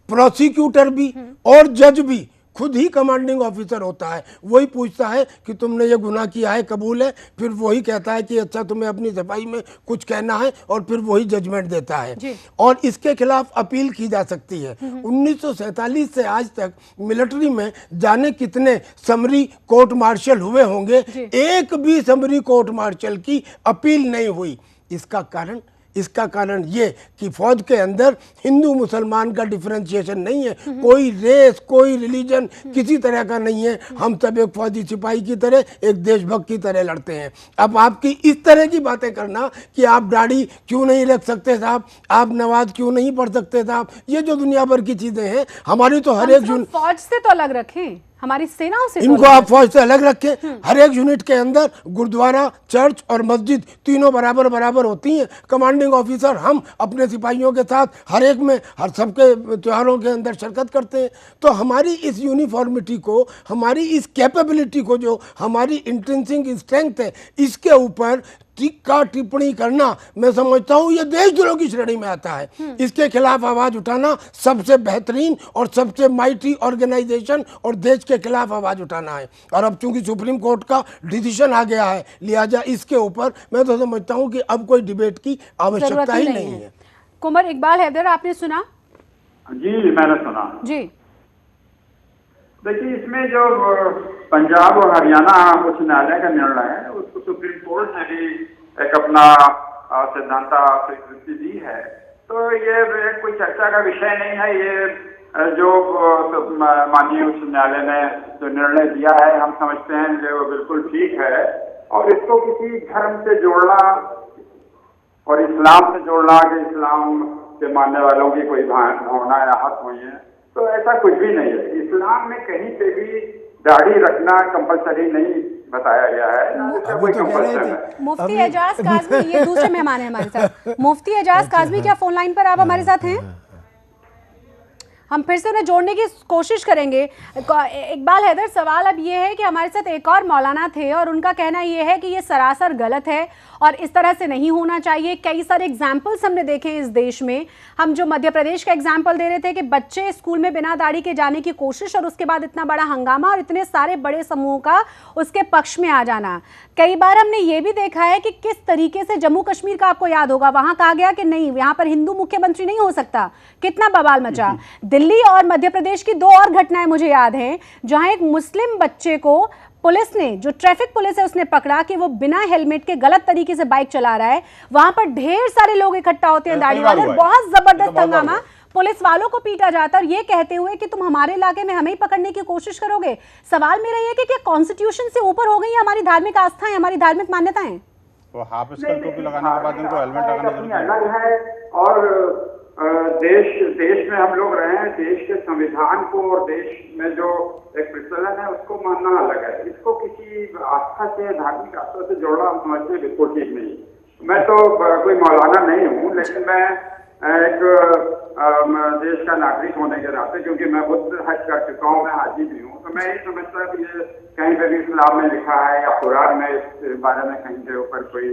प्रोसिक्यूटर भी और जज भी खुद ही कमांडिंग ऑफिसर होता है। वही पूछता है कि तुमने ये गुनाह किया है, कबूल है, फिर वही कहता है कि अच्छा तुम्हें अपनी सफाई में कुछ कहना है, और फिर वही जजमेंट देता है। और इसके खिलाफ अपील की जा सकती है। 1947 से आज तक मिलिट्री में जाने कितने समरी कोर्ट मार्शल हुए होंगे, एक भी समरी कोर्ट मार्शल की अपील नहीं हुई। इसका कारण ये कि फौज के अंदर हिंदू मुसलमान का डिफरेंशिएशन नहीं है, कोई रेस, कोई रिलीजन किसी तरह का नहीं है। हम सब एक फौजी सिपाही की तरह, एक देशभक्त की तरह लड़ते हैं। अब आपकी इस तरह की बातें करना कि आप दाढ़ी क्यों नहीं रख सकते साहब, आप नमाज क्यों नहीं पढ़ सकते साहब, ये जो दुनिया भर की चीजें हैं, हमारी तो हर एक फौज से तो अलग रखें, हमारी सेनाओं से इनको आप फौज से अलग रखें। हर एक यूनिट के अंदर गुरुद्वारा, चर्च और मस्जिद तीनों बराबर होती हैं। कमांडिंग ऑफिसर हम अपने सिपाहियों के साथ हर एक में, हर सबके त्योहारों के अंदर शिरकत करते हैं। तो हमारी इस यूनिफॉर्मिटी को, हमारी इस कैपेबिलिटी को, जो हमारी इंट्रिंसिक स्ट्रेंथ है, इसके ऊपर टीका टिप्पणी करना, मैं समझता हूँ ये देशद्रोह की श्रेणी में आता है। इसके खिलाफ आवाज उठाना सबसे बेहतरीन और सबसे माइटी ऑर्गेनाइजेशन और देश के खिलाफ आवाज उठाना है। और अब चूंकि सुप्रीम कोर्ट का डिसीजन आ गया है, लिहाजा इसके ऊपर मैं तो समझता हूँ कि अब कोई डिबेट की आवश्यकता ही नहीं है। कुंवर इकबाल हैदर, आपने सुना? जी मैंने सुना जी। देखिए, इसमें जो पंजाब और हरियाणा उच्च न्यायालय का निर्णय है, उसको सुप्रीम कोर्ट ने भी एक अपना सिद्धांत स्वीकृति दी है। तो ये कोई चर्चा का विषय नहीं है। ये जो माननीय उच्च न्यायालय ने जो निर्णय दिया है, हम समझते हैं कि वो बिल्कुल ठीक है। और इसको किसी धर्म से जोड़ना और इस्लाम से जोड़ना कि इस्लाम के मानने वालों की कोई भावना या हक हुई है, तो ऐसा कुछ भी नहीं है। इस्लाम में कहीं पे भी दाढ़ी रखना कंपलसरी नहीं बताया गया है, कोई कंपल्सन है। मुफ्ती एजाज काज़मी, ये दूसरे मेहमान हैं हमारे साथ। मुफ्ती एजाज काज़मी, क्या फोन लाइन पर आप हमारे साथ हैं? हम फिर से उन्हें जोड़ने की कोशिश करेंगे। इकबाल हैदर, सवाल अब ये है कि हमारे साथ एक और मौलाना थे और उनका कहना ये है कि ये सरासर गलत है और इस तरह से नहीं होना चाहिए। कई सारे एग्जाम्पल्स हमने देखे हैं इस देश में। हम जो मध्य प्रदेश का एग्जाम्पल दे रहे थे कि बच्चे स्कूल में बिना दाढ़ी के जाने की कोशिश और उसके बाद इतना बड़ा हंगामा और इतने सारे बड़े समूह का उसके पक्ष में आ जाना। कई बार हमने ये भी देखा है कि किस तरीके से जम्मू कश्मीर का, आपको याद होगा, वहां कहा गया कि नहीं, यहाँ पर हिंदू मुख्यमंत्री नहीं हो सकता, कितना बवाल मचा। दिल्ली और मध्य प्रदेश की दो और घटनाएं मुझे याद हैं जहां एक मुस्लिम बच्चे को पुलिस ने, जो ट्रैफिक पुलिस है उसने पकड़ा कि वो बिना हेलमेट के गलत तरीके से बाइक चला रहा है। वहां पर ढेर सारे लोग इकट्ठा होते हैं दाढ़ी वाले, बहुत जबरदस्त हंगामा, पुलिस वालों को पीटा जाता है और ये कहते हुए कि तुम हमारे इलाके में हमें ही पकड़ने की कोशिश करोगे। सवाल मेरा ये कि क्या कॉन्स्टिट्यूशन से ऊपर हो गई है हमारी धार्मिक आस्थाएं, हमारी धार्मिक मान्यताएं? तो हाफ स्कर्ट टोपी लगाने के बाद उनको हेलमेट लगाने की जरूरत अलग है। और देश में हम लोग रहे हैं, देश के संविधान को और देश में जो एक प्रचलन है उसको मानना अलग है। इसको किसी आस्था से, धार्मिक आस्था से जोड़ना हम समझते हैं बिल्कुल ठीक नहीं। मैं तो कोई मौलाना नहीं हूँ, लेकिन मैं एक देश का नागरिक होने के नाते, क्योंकि मैं खुद हज कर चुका हूँ, मैं हाजी भी हूँ, तो मैं ये समझता कि ये कहीं पे भी इस्लाम में लिखा है या कुरान में इस बारे में कहीं के ऊपर कोई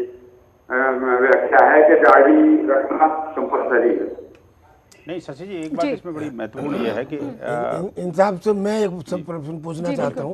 व्याख्या है कि दाढ़ी रखना कंपलसरी है। नहीं शशि जी, एक बात इसमें बड़ी महत्वपूर्ण ये है कि इंसाफ से मैं एक प्रश्न पूछना चाहता हूँ।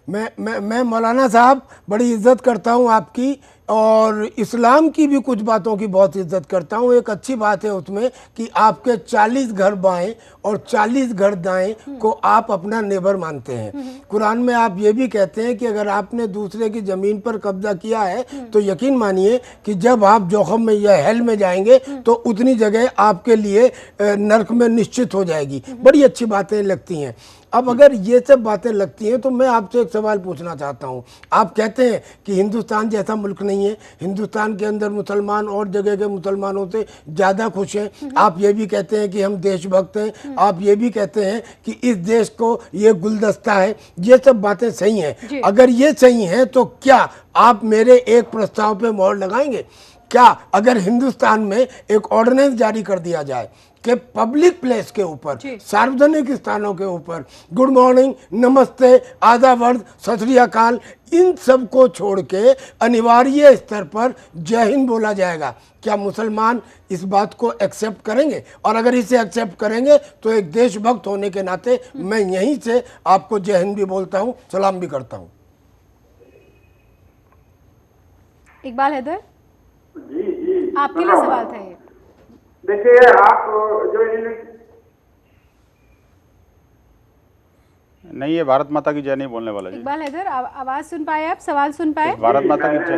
मैं मौलाना साहब बड़ी इज्जत करता हूँ आपकी, और इस्लाम की भी कुछ बातों की बहुत इज्जत करता हूँ। एक अच्छी बात है उसमें कि आपके 40 घर बाएं और 40 घर दाएं को आप अपना नेबर मानते हैं। कुरान में आप ये भी कहते हैं कि अगर आपने दूसरे की ज़मीन पर कब्जा किया है तो यकीन मानिए कि जब आप जोखम में या हेल में जाएंगे तो उतनी जगह आपके लिए नरक में निश्चित हो जाएगी। बड़ी अच्छी बातें लगती हैं। अब अगर ये सब बातें लगती हैं तो मैं आपसे एक सवाल पूछना चाहता हूँ। आप कहते हैं कि हिंदुस्तान जैसा मुल्क नहीं है, हिंदुस्तान के अंदर मुसलमान और जगह के मुसलमानों से ज़्यादा खुश हैं। आप ये भी कहते हैं कि हम देशभक्त हैं, आप ये भी कहते हैं कि इस देश को ये गुलदस्ता है। ये सब बातें सही हैं। अगर ये सही हैं तो क्या आप मेरे एक प्रस्ताव पे मोहर लगाएंगे? क्या अगर हिंदुस्तान में एक ऑर्डिनेंस जारी कर दिया जाए कि पब्लिक प्लेस के ऊपर, सार्वजनिक स्थानों के ऊपर गुड मॉर्निंग, नमस्ते, आदावर्द, सत श्री अकाल, इन सब को छोड़ के अनिवार्य स्तर पर जय हिंद बोला जाएगा, क्या मुसलमान इस बात को एक्सेप्ट करेंगे? और अगर इसे एक्सेप्ट करेंगे तो एक देशभक्त होने के नाते मैं यहीं से आपको जय हिंद भी बोलता हूँ, सलाम भी करता हूँ। इकबाल हैदर, जी आपके लिए सवाल था ये। देखिए, आप जो नहीं, ये भारत माता की जय नहीं बोलने वाला जी। इकबाल हैदर, आवाज सुन पाए आप, सवाल सुन पाए? भारत माता की जय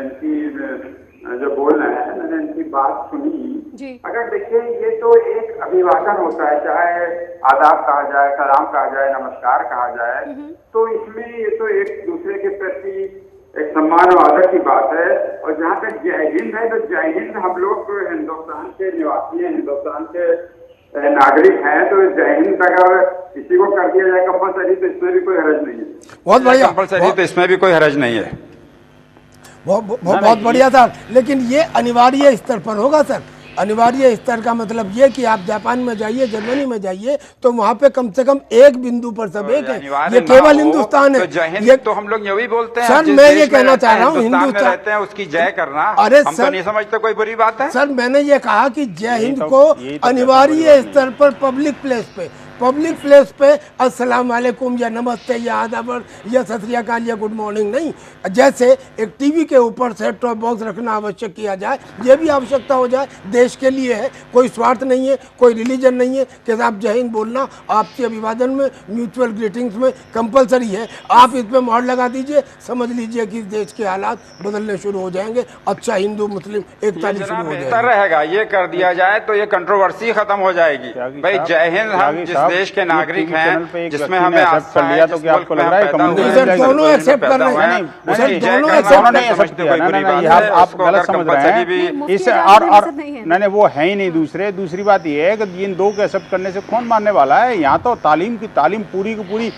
इनकी जो बोल रहे हैं, मैंने इनकी बात सुनी जी। अगर देखिए, ये तो एक अभिवादन होता है, चाहे आदाब कहा जाए, सलाम कहा जाए, नमस्कार कहा जाए, तो इसमें ये तो एक दूसरे के प्रति एक सम्मान और आदर की बात है। और जहाँ तक जय हिंद है, तो जय हिंद हम लोग हिंदुस्तान के निवासी हैं, हिंदुस्तान के नागरिक हैं, तो जय हिंद अगर किसी को कर दिया जाए कंपलसरी तो इसमें भी कोई हरज नहीं है। बहुत बढ़िया, कंपलसरी तो इसमें भी कोई हरज नहीं है। बहुत बढ़िया सर, लेकिन ये अनिवार्य स्तर पर होगा सर। अनिवार्य स्तर का मतलब ये कि आप जापान में जाइए, जर्मनी में जाइए, तो वहाँ पे कम से कम एक बिंदु पर सब एक है। ये केवल हिंदुस्तान है। तो ये तो हम लोग ये भी बोलते हैं सर, मैं ये कहना चाह रहा हूँ हिंदुस्तान में रहते हैं उसकी जय करना, अरे हम सर, तो नहीं समझते कोई बुरी बात है। सर मैंने ये कहा कि जय हिंद को अनिवार्य स्तर पर पब्लिक प्लेस पे अस्सलाम वालेकुम या नमस्ते या आदाब या सत श्री अकाल या गुड मॉर्निंग नहीं, जैसे एक टीवी के ऊपर सेट टॉप बॉक्स रखना आवश्यक किया जाए, ये भी आवश्यकता हो जाए। देश के लिए है, कोई स्वार्थ नहीं है, कोई रिलीजन नहीं है कि आप जय हिंद बोलना आपके अभिवादन में, म्यूचुअल ग्रीटिंग्स में कंपलसरी है। आप इस पर मोहर लगा दीजिए, समझ लीजिए कि देश के हालात बदलने शुरू हो जाएंगे, अच्छा हिंदू मुस्लिम एकता शुरू हो जाएगी। बेहतर रहेगा ये कर दिया जाए तो ये कंट्रोवर्सी खत्म हो जाएगी। भाई जय हिंद, हम जिस देश के नागरिक हैं, जिसमें हमें कर लिया, तो क्या आपको लग रहा है दोनों एक्सेप्ट कर रहे हैं? दोनों एक्सेप्ट किया, आप गलत समझ रहे हैं। इस और नहीं, वो है ही नहीं। दूसरी बात ये है कि इन दो को एक्सेप्ट करने से कौन मानने वाला है? यहाँ तो तालीम पूरी की पूरी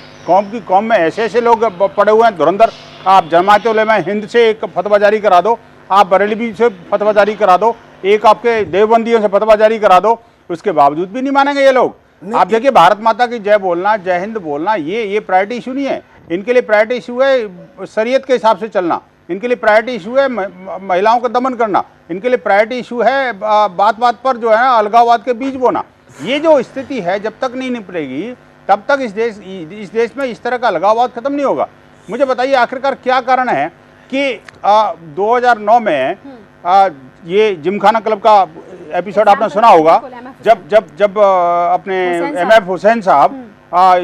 कौम में ऐसे लोग पड़े हुए हैं धुरंधर। आप जमात उलेमा हिंद से एक फतवा जारी करा दो, आप बरेलवी से फतवा जारी करा दो, एक आपके देवबंदियों से फतवा जारी करा दो, उसके बावजूद भी नहीं मानेंगे ये लोग। आप देखिए, भारत माता की जय बोलना, जय हिंद बोलना, ये प्रायोरिटी इशू नहीं है। इनके लिए प्रायोरिटी इशू है शरीयत के हिसाब से चलना, इनके लिए प्रायोरिटी इशू है महिलाओं का दमन करना, इनके लिए प्रायोरिटी इशू है बात पर जो है अलगाववाद के बीज बोना। ये जो स्थिति है जब तक नहीं निपटेगी तब तक इस देश में इस तरह का अलगाववाद खत्म नहीं होगा। मुझे बताइए आखिरकार क्या कारण है कि 2009 में ये जिमखाना क्लब का एपिसोड आपने सुना होगा, जब अपने MF हुसैन साहब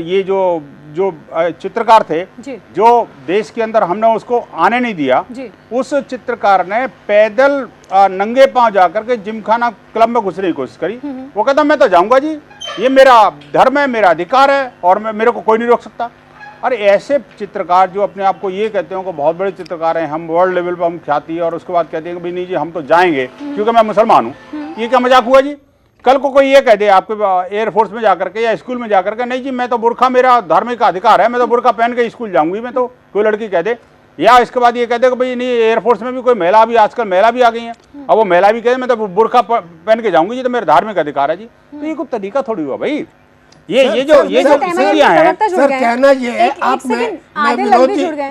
ये जो जो चित्रकार थे, जो देश के अंदर हमने उसको आने नहीं दिया, उस चित्रकार ने पैदल नंगे पांव जाकर के जिमखाना क्लब में घुसने की कोशिश करी। वो कहता मैं तो जाऊंगा जी, ये मेरा धर्म है, मेरा अधिकार है और मेरे को कोई नहीं रोक सकता। अरे ऐसे चित्रकार जो अपने आप को ये कहते हैं कि बहुत बड़े चित्रकार हैं, हम वर्ल्ड लेवल पर हम ख्याति है, और उसके बाद कहते हैं कि भाई नहीं जी हम तो जाएंगे क्योंकि मैं मुसलमान हूँ, ये क्या मजाक हुआ जी? कल को कोई ये कह दे आपके एयरफोर्स में जाकर के या स्कूल में जाकर के, नहीं जी मैं तो बुर्खा मेरा धार्मिक अधिकार है, मैं तो बुर्खा पहन के स्कूल जाऊंगी, मैं तो, कोई लड़की कह दे, या इसके बाद ये कह दे कि भाई नहीं एयरफोर्स में भी कोई महिला, भी आजकल महिला भी आ गई है, अब वो महिला भी कह दे मैं तो बुर्खा पहन के जाऊंगी जी, तो मेरा धार्मिक अधिकार है जी। तो ये कोई तरीका थोड़ी हुआ भाई। ये जो स्थितियां हैं सर, कहना ये है, आप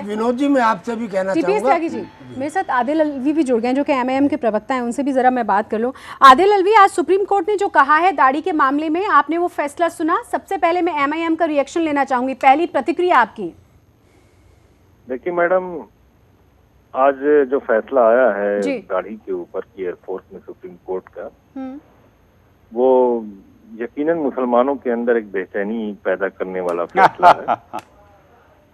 विनोद जी मैं आपसे भी कहना चाहूंगा जी, मेरे साथ आदिल अलवी भी जुड़ गए जो कि एमआईएम के प्रवक्ता हैं, उनसे भी जरा मैं बात कर लूं। आदिल अलवी, आज सुप्रीम कोर्ट ने जो कहा है दाढ़ी के मामले में, आपने वो फैसला सुना? सबसे पहले मैं एमआईएम का रिएक्शन लेना चाहूंगी, पहली प्रतिक्रिया आपकी। देखिए मैडम, आज जो फैसला आया है दाढ़ी के ऊपर की एयरफोर्स में सुप्रीम कोर्ट का, वो यकीनन मुसलमानों के अंदर एक बेचैनी पैदा करने वाला फैसला है।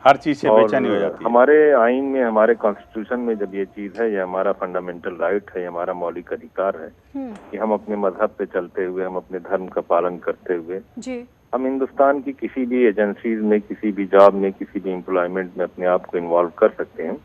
हर चीज से बेचैनी हो जाती है। हमारे आइन में, हमारे कॉन्स्टिट्यूशन में जब ये चीज है, ये हमारा फंडामेंटल राइट है, ये हमारा मौलिक अधिकार है कि हम अपने मजहब पे चलते हुए, हम अपने धर्म का पालन करते हुए हम हिंदुस्तान की किसी भी एजेंसीज में, किसी भी जॉब में, किसी भी एम्प्लॉयमेंट में अपने आप को इन्वॉल्व कर सकते हैं।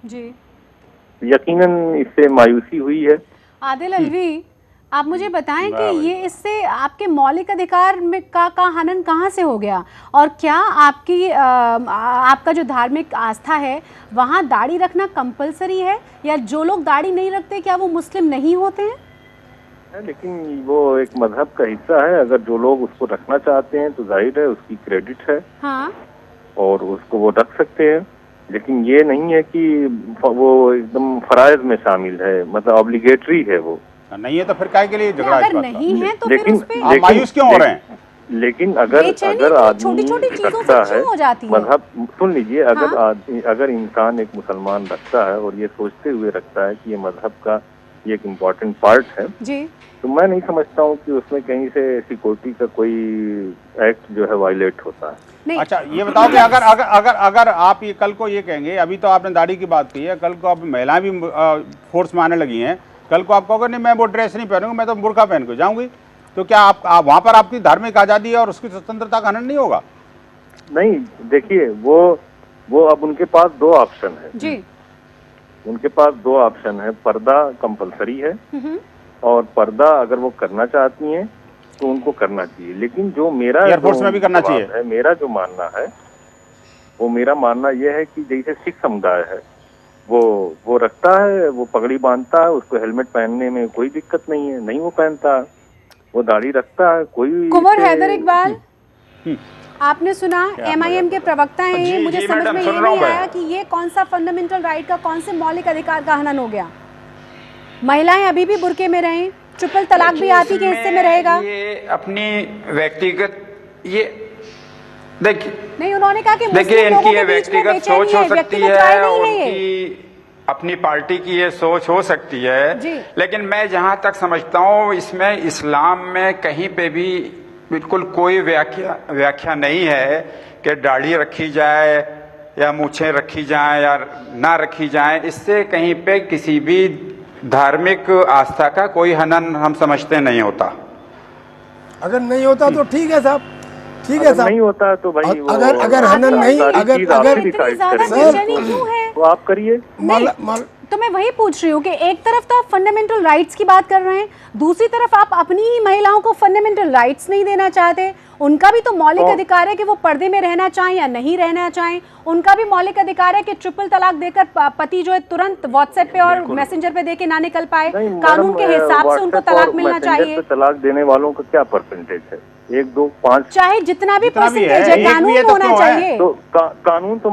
यकीनन इससे मायूसी हुई है। आदिल अलवी, आप मुझे बताएं कि ये इससे आपके मौलिक अधिकार में का हनन कहाँ से हो गया, और क्या आपका जो धार्मिक आस्था है वहाँ दाढ़ी रखना कंपलसरी है, या जो लोग दाढ़ी नहीं रखते क्या वो मुस्लिम नहीं होते हैं? लेकिन वो एक मजहब का हिस्सा है, अगर जो लोग उसको रखना चाहते हैं तो जाहिर है उसकी क्रेडिट है। हाँ। और उसको वो रख सकते हैं, लेकिन ये नहीं है कि वो एकदम फराइज में शामिल है, मतलब ऑब्लिगेटरी है। वो नहीं है तो फिर काय के लिए झगड़ा? अगर नहीं है तो फिर उस पे मायूस क्यों हो रहे हैं? लेकिन अगर आदमी रखता है मजहब, सुन लीजिए, अगर इंसान एक मुसलमान रखता है और ये सोचते हुए रखता है कि ये मजहब का ये एक इम्पोर्टेंट पार्ट है जी, तो मैं नहीं समझता हूँ कि उसमें कहीं से सिक्योरिटी का कोई एक्ट जो है वायलेट होता है। अच्छा ये बताओ कि अगर आप ये कल को ये कहेंगे, अभी तो आपने दाढ़ी की बात की है, कल को आप महिलाएं भी फोर्स में आने लगी हैं, कल को आप कहोगे नहीं मैं वो ड्रेस नहीं पहनूंगी, मैं तो बुर्का पहन के जाऊंगी, तो क्या आप वहाँ पर आपकी धार्मिक आजादी और उसकी स्वतंत्रता का हनन नहीं होगा? नहीं, देखिए वो अब उनके पास दो ऑप्शन है जी, उनके पास दो ऑप्शन है। पर्दा कंपलसरी है और पर्दा अगर वो करना चाहती हैं तो उनको करना चाहिए, लेकिन जो मेरा एयरफोर्स में भी करना चाहिए। मेरा जो मानना है वो, मेरा मानना यह है कि जैसे सिख समुदाय है, वो रखता है, वो पगड़ी बांधता है, उसको हेलमेट पहनने में कोई दिक्कत नहीं है, नहीं वो पहनता, वो दाढ़ी रखता है, कोई। कुंवर हैदर इकबाल, आपने सुना एमआईएम के प्रवक्ता हैं ये, मुझे समझ में ये नहीं आया कि ये कौन सा फंडामेंटल राइट का, कौन से मौलिक अधिकार का हनन हो गया? महिलाएं अभी भी बुर्के में रहें, ट्रिपल तलाक भी आती के हिस्से में रहेगा। ये अपनी व्यक्तिगत, ये देखिए नहीं, उन्होंने कहा कि देखिए इनकी ये व्यक्तिगत सोच हो सकती है, उनकी अपनी पार्टी की ये सोच हो सकती है, लेकिन मैं जहां तक समझता हूं इसमें इस्लाम में कहीं पे भी बिल्कुल कोई व्याख्या नहीं है कि दाढ़ी रखी जाए या मूछें रखी जाए या ना रखी जाए, इससे कहीं पे किसी भी धार्मिक आस्था का कोई हनन हम समझते नहीं होता। अगर नहीं होता तो ठीक है साहब, ठीक है साहब, नहीं होता तो भाई अगर हनन नहीं, अगर तो आप करिए। तो मैं वही पूछ रही हूँ कि एक तरफ तो आप फंडामेंटल राइट्स की बात कर रहे हैं, दूसरी तरफ आप अपनी ही महिलाओं को फंडामेंटल राइट्स नहीं देना चाहते। उनका भी तो मौलिक अधिकार है कि वो पर्दे में रहना चाहें या नहीं रहना चाहें, उनका भी मौलिक अधिकार है कि ट्रिपल तलाक देकर पति जो है तुरंत व्हाट्सएप पे और मैसेंजर पे देके ना निकल पाए, कानून के हिसाब से उनको तलाक मिलना चाहिए। तलाक देने वालों का क्या परसेंटेज है? 1, 2, 5, चाहे जितना भी परसेंटेज है, कानून होना चाहिए। तो कानून तो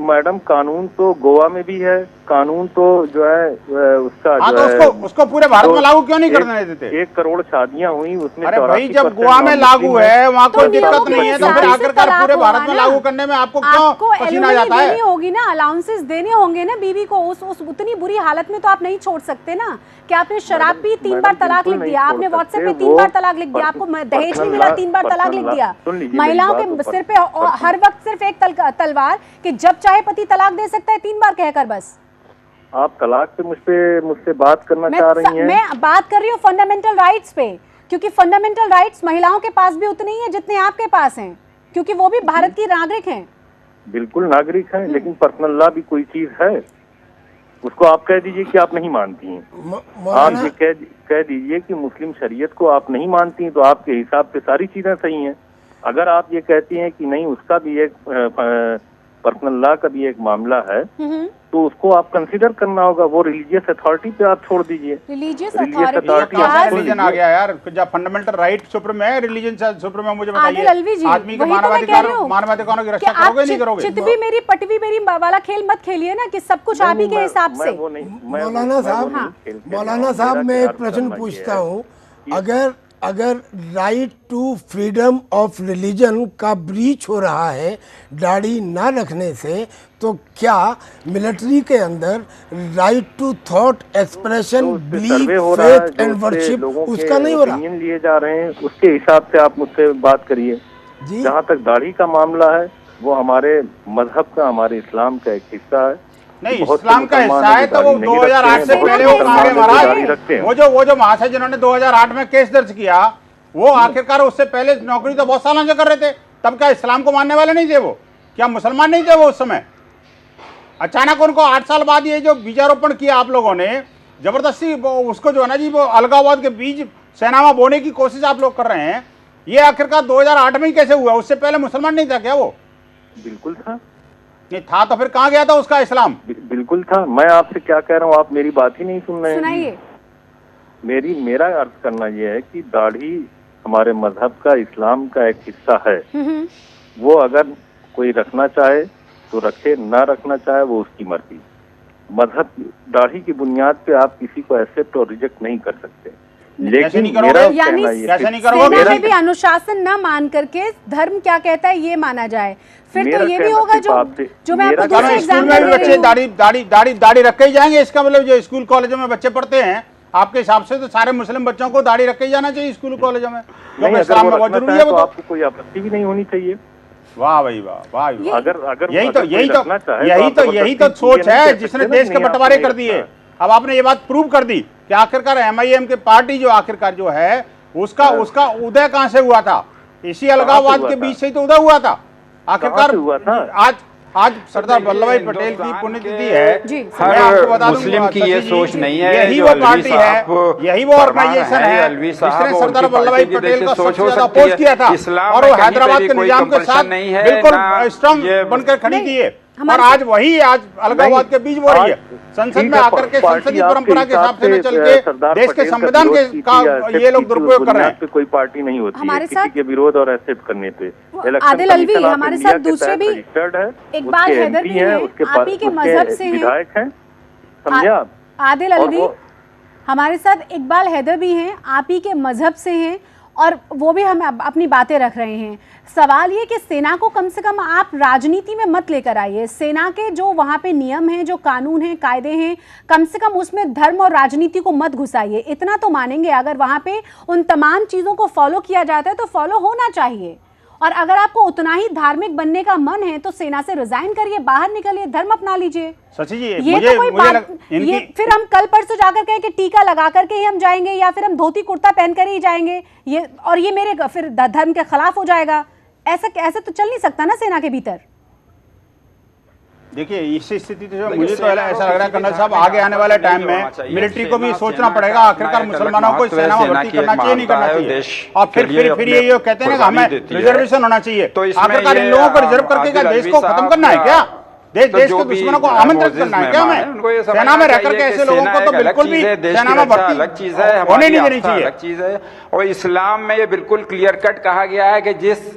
मैडम कानून तो गोवा में भी है, कानून तो जो है उसका जो है उसको पूरे भारत में लागू क्यों नहीं करने देते? 1 करोड़ शादियां हुई उसमें। अरे भाई जब गोवा में लागू है वहाँ कोई दिक्कत नहीं है, तो फिर आखिरकार पूरे भारत में लागू करने में आपको क्यों पसीना जाता है? देनी होगी ना, अलाउंसेस देने होंगे ना बीवी को, उस उतनी बुरी हालत में तो आप नहीं छोड़ सकते ना। क्या आपने शराब पी 3 बार तलाक लिख दिया, आपने व्हाट्सएप पे 3 बार तलाक लिख दिया, आपको दहेज नहीं मिला बार 3 बार तलाक लिख दिया। महिलाओं के सिर पे हर वक्त सिर्फ एक तलवार कि जब चाहे पति तलाक दे सकता है 3 बार कहकर बस। आप तलाक पे मुझसे बात करना चाह रही हैं? मैं बात कर रही हूँ फंडामेंटल राइट्स पे, क्योंकि फंडामेंटल राइट्स महिलाओं के पास भी उतने ही है जितने आपके पास हैं, क्योंकि वो भी भारत की नागरिक हैं। बिल्कुल नागरिक हैं, लेकिन पर्सनल लॉ भी कोई चीज है, उसको आप कह दीजिए कि आप नहीं मानती हैं। आप ये कह दीजिए कि मुस्लिम शरीयत को आप नहीं मानती हैं, तो आपके हिसाब से सारी चीजें सही हैं। अगर आप ये कहती हैं कि नहीं, उसका भी एक पर्सनल लॉ का भी एक मामला है, तो उसको आप कंसीडर करना होगा। वो रिलीजियस अथॉरिटी पे आप छोड़ दीजिए। रिलीजियस रिलीजन आ गया यार, जब फंडामेंटल राइट सुप्रीम है, रिलीजन सुप्रीम है। मुझे बताइए, आदमी के मानवाधिकारों की रक्षा करोगे नहीं करोगे? चितवी मेरी पटवी मेरी वाला खेल मत खेलिए ना कि सब कुछ आप ही के हिसाब से। मौलाना साहब मैं एक प्रश्न पूछता हूँ, अगर right to freedom of religion का ब्रीच हो रहा है दाढ़ी ना रखने से, तो क्या मिलिट्री के अंदर right to thought expression, belief, faith and worship उसका नहीं हो रहा? लिए जा रहे हैं, उसके हिसाब से आप मुझसे बात करिए। जहाँ तक दाढ़ी का मामला है, वो हमारे मजहब का, हमारे इस्लाम का एक हिस्सा है। नहीं, इस्लाम का हिस्सा है तो वो 2008 से पहले वो मांगे महाराज, वो जो महाशय जिन्होंने 2008 में केस दर्ज किया, वो आखिरकार उससे पहले नौकरी तो बहुत सालों से कर रहे थे। तब क्या इस्लाम को मानने वाले नहीं थे? वो क्या मुसलमान नहीं थे वो उस समय? अचानक उनको 8 साल बाद ये जो बीजारोपण किया आप लोगों ने, जबरदस्ती उसको जो है ना जी, वो अलगाववाद के बीज सेना में बोने की कोशिश आप लोग कर रहे हैं। ये आखिरकार 2008 में ही कैसे हुआ? उससे पहले मुसलमान नहीं था क्या वो? बिल्कुल था। नहीं था तो फिर कहाँ गया था उसका इस्लाम? बिल्कुल था। मैं आपसे क्या कह रहा हूँ, आप मेरी बात ही नहीं सुन रहे हैं। सुनाइए। मेरा अर्थ करना यह है कि दाढ़ी हमारे मजहब का, इस्लाम का एक हिस्सा है। वो अगर कोई रखना चाहे तो रखे, ना रखना चाहे वो उसकी मर्जी। मजहब दाढ़ी की बुनियाद पे आप किसी को एक्सेप्ट और रिजेक्ट नहीं कर सकते। लेकिन यानी सेना में भी अनुशासन न मान करके धर्म क्या कहता है ये माना जाए, फिर तो ये भी होगा जो मैं आपको दूसरे एग्जाम में बच्चे दाढ़ी रख के ही जाएंगे। इसका मतलब जो स्कूल कॉलेजों में बच्चे पढ़ते हैं, आपके हिसाब से तो सारे मुस्लिम बच्चों को दाढ़ी रख के ही जाना चाहिए स्कूल कॉलेजों में। इस्लाम में बहुत जरूरी है, तो आपको कोई आपत्ति भी नहीं होनी चाहिए। वाह भाई वाह, वाह। अगर यही तो सोच है जिसने देश के बंटवारे कर दिए। अब आपने ये बात प्रूव कर दी कि आखिरकार MIM की पार्टी जो आखिरकार जो है उसका उदय कहां से हुआ था? इसी अलगाववाद के बीच से ही तो उदय हुआ था आखिरकार। हुआ था। आज सरदार वल्लभ भाई पटेल की पुण्यतिथि है। हर मुस्लिम की ये सोच नहीं है, यही वो पार्टी है, यही वो ऑर्गेनाइजेशन है जिसने सरदार वल्लभ भाई पटेल का सबसे ज्यादा अपोज किया था और वो हैदराबाद के निजाम के साथ बिल्कुल स्ट्रांग बनकर खड़ी की है। और आज अलगाववाद के बीच हो रही है। संसद में आकर के संसदीय परंपरा के हिसाब से चल के देश के संविधान के का ये लोग दुरुपयोग कर रहे हैं। कोई पार्टी नहीं होती है किसी के विरोध और एक्सेप्ट करने पे। आदिल अलवी हमारे साथ दूसरे भी इकबाल हैदर भी हैं, आप ही के मजहब से विधायक हैं, समझे आप? आदिल अलवी हमारे साथ इकबाल हैदर भी हैं, आप ही के मजहब से हैं और वो भी हम अपनी बातें रख रहे हैं। सवाल ये कि सेना को कम से कम आप राजनीति में मत लेकर आइए। सेना के जो वहाँ पे नियम हैं, जो कानून हैं, कायदे हैं, कम से कम उसमें धर्म और राजनीति को मत घुसाइए। इतना तो मानेंगे, अगर वहाँ पे उन तमाम चीज़ों को फॉलो किया जाता है तो फॉलो होना चाहिए। और अगर आपको उतना ही धार्मिक बनने का मन है तो सेना से रिजाइन करिए, बाहर निकलिए, धर्म अपना लीजिए। सची जी, ये तो कोई बात ये फिर हम कल परसों जाकर कहें कि टीका लगा करके ही हम जाएंगे या फिर हम धोती कुर्ता पहन कर ही जाएंगे, ये मेरे फिर धर्म के खिलाफ हो जाएगा। ऐसा तो चल नहीं सकता ना सेना के भीतर। देखिए इस स्थिति तो मुझे तो ऐसा लग रहा है कर्नल साहब, आगे आने वाले टाइम में मिलिट्री को भी सोचना पड़ेगा आखिरकार मुसलमानों को सेना में भर्ती करना चाहिए, नहीं करना चाहिए। और फिर ये कहते हैं ना हमें रिजर्वेशन होना चाहिए। आखिरकार इन लोगों को रिजर्व करके क्या देश को खत्म करना है क्या? देश के दुश्मनों को आमंत्रित करना है क्या हमें? सेना में रह करके ऐसे लोगों को तो बिल्कुल भी सेना में भर्ती अलग चीज है, होने नहीं देनी चाहिए। अलग चीज है। और इस्लाम में ये बिल्कुल क्लियर कट कहा गया है कि जिस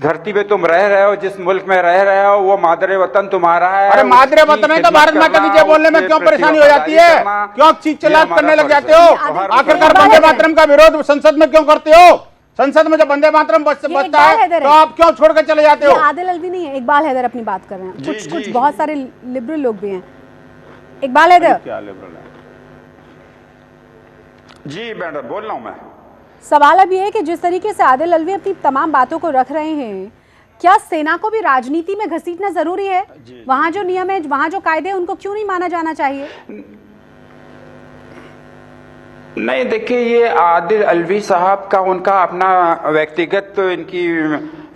धरती पे तुम रह रहे हो, जिस मुल्क में रह रहे हो, वो मादरे वतन तुम्हारा है। अरे मादरे वतन है तो भारत माता की जय बोलने में क्यों परेशानी हो जाती है? क्यों चीख चिल्लाहट करने लग जाते हो? आखिरकार वंदे मातरम का विरोध संसद में क्यों करते हो? संसद में जब वंदे मातरम बचता है तो आप क्यों छोड़ कर चले जाते हो? आदिल अलवी नहीं है, इकबाल हैदर अपनी बात कर रहे हैं। कुछ बहुत सारे लिबरल लोग भी हैं। इकबाल हैदर क्या लिबरल है जी? मैडम बोल रहा हूँ मैं। सवाल अब ये है कि जिस तरीके से आदिल अलवी अपनी तमाम बातों को रख रहे हैं, क्या सेना को भी राजनीति में घसीटना जरूरी है? वहाँ जो नियम है, वहाँ जो कायदे हैं, उनको क्यों नहीं माना जाना चाहिए? नहीं, देखिए, ये आदिल अलवी साहब का उनका अपना व्यक्तिगत इनकी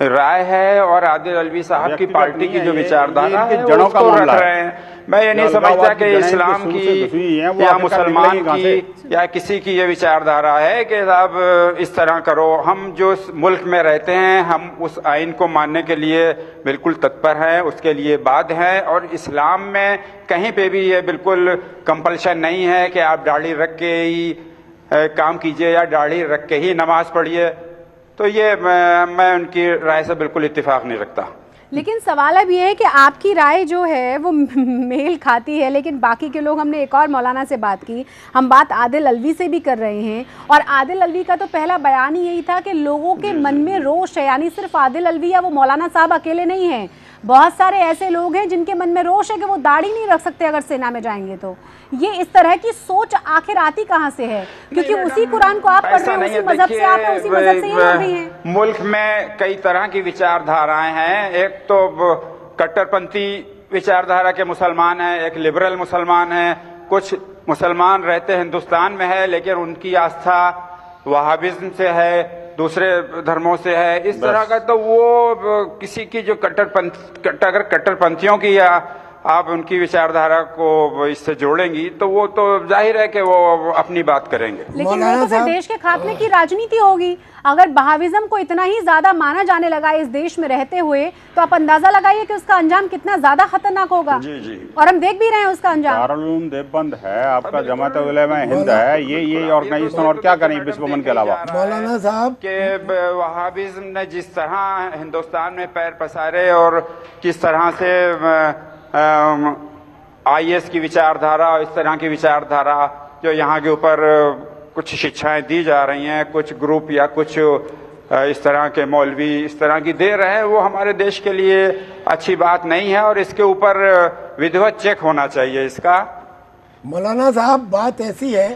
राय है और आदिल अलवी साहब की पार्टी की जो विचारधारा है जड़ों का रख रहे हैं। मैं ये नहीं समझता कि इस्लाम की या मुसलमान की या किसी की ये विचारधारा है कि साहब इस तरह करो। हम जो मुल्क में रहते हैं, हम उस आइन को मानने के लिए बिल्कुल तत्पर हैं, उसके लिए बाध्य हैं। और इस्लाम में कहीं पे भी ये बिल्कुल कंपल्शन नहीं है कि आप दाढ़ी रख के ही काम कीजिए या दाढ़ी रख के ही नमाज पढ़िए। तो ये मैं उनकी राय से बिल्कुल इत्तेफाक नहीं रखता। लेकिन सवाल अब ये है कि आपकी राय जो है वो मेल खाती है, लेकिन बाकी के लोग, हमने एक और मौलाना से बात की, हम बात आदिल अलवी से भी कर रहे हैं, और आदिल अलवी का तो पहला बयान ही यही था कि लोगों के मन में रोष है। यानी सिर्फ आदिल अलवी या वो मौलाना साहब अकेले नहीं हैं, बहुत सारे ऐसे लोग हैं जिनके मन में रोष है कि वो दाढ़ी नहीं रख सकते अगर सेना में जाएंगे। तो ये इस तरह की सोच आखिर आती कहाँ से है? क्योंकि उसी कुरान को आप पढ़ रहे हैं, उसी मजहब से आप हैं, उसी मजहब से ही हो रही हैं। मुल्क में कई तरह की विचारधाराएं हैं। एक तो कट्टरपंथी विचारधारा के मुसलमान हैं, एक लिबरल मुसलमान हैं। कुछ मुसलमान रहते हिंदुस्तान में है लेकिन उनकी आस्था वहाबिज्म से है, दूसरे धर्मों से है, इस तरह का। तो वो किसी की जो अगर कट्टरपंथियों की या आप उनकी विचारधारा को इससे जोड़ेंगी तो वो तो जाहिर है कि वो अपनी बात करेंगे। लेकिन वो तो फिर देश के खात्मे की राजनीति होगी। अगर बहाविज्म को इतना ही ज्यादा माना जाने लगा इस देश में रहते हुए, तो आप अंदाजा लगाइए कि उसका अंजाम कितना ज्यादा खतरनाक होगा। जी जी। और हम देख भी रहे हैं उसका अंजाम। दारुल देवबंद है, आपका जमात उलमा हिंद है, ये ऑर्गेनाइजेशन और क्या करें विश्व भवन के अलावा। मौलाना साहब के वहाबिज्म ने जिस तरह हिंदुस्तान में पैर पसारे और किस तरह से IS की विचारधारा, इस तरह की विचारधारा जो यहाँ के ऊपर कुछ शिक्षाएं दी जा रही हैं, कुछ ग्रुप या कुछ इस तरह के मौलवी इस तरह की दे रहे हैं, वो हमारे देश के लिए अच्छी बात नहीं है और इसके ऊपर विधिवत चेक होना चाहिए इसका। मौलाना साहब, बात ऐसी है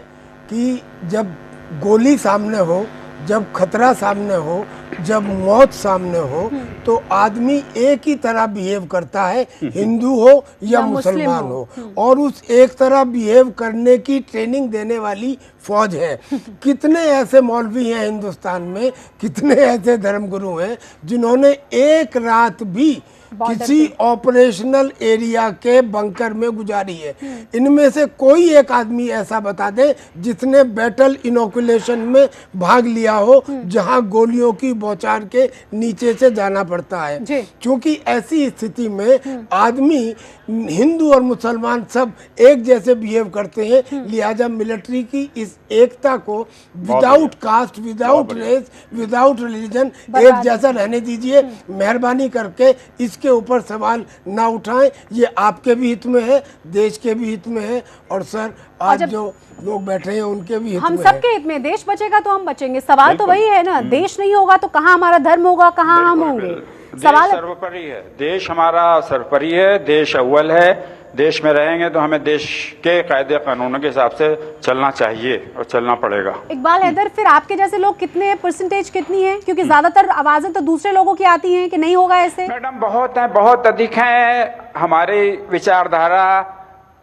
कि जब गोली सामने हो, जब खतरा सामने हो, जब मौत सामने हो, तो आदमी एक ही तरह बिहेव करता है, हिंदू हो या मुसलमान हो। और उस एक तरह बिहेव करने की ट्रेनिंग देने वाली फौज है। कितने ऐसे मौलवी हैं हिंदुस्तान में, कितने ऐसे धर्मगुरु हैं जिन्होंने एक रात भी किसी ऑपरेशनल एरिया के बंकर में गुजारी है। इनमें से कोई एक आदमी ऐसा बता दे जिसने बैटल इनोकुलेशन में भाग लिया हो, जहां गोलियों की बौछार के नीचे से जाना पड़ता है। क्योंकि ऐसी स्थिति में आदमी, हिंदू और मुसलमान सब एक जैसे बिहेव करते हैं, लिहाजा मिलिट्री की इस एकता को without caste, without race, without religion एक जैसा रहने दीजिए। मेहरबानी करके इसके ऊपर सवाल ना उठाएं। ये आपके भी हित में है, देश के भी हित में है, और सर आज जो लोग बैठे हैं उनके भी हित में है। हम सबके हित में। देश बचेगा तो हम बचेंगे। सवाल तो वही है ना, देश नहीं होगा तो कहाँ हमारा धर्म होगा, कहाँ हम होंगे। सवाल सर्वोपरि है, देश हमारा सर्वोपरि है, देश अव्वल है। देश में रहेंगे तो हमें देश के कायदे कानूनों के हिसाब से चलना चाहिए और चलना पड़ेगा। इकबाल हैदर, फिर आपके जैसे लोग कितने परसेंटेज कितनी है? क्योंकि ज्यादातर आवाजें तो दूसरे लोगों की आती हैं कि नहीं होगा ऐसे। मैडम, बहुत हैं, बहुत अधिक हैं। हमारी विचारधारा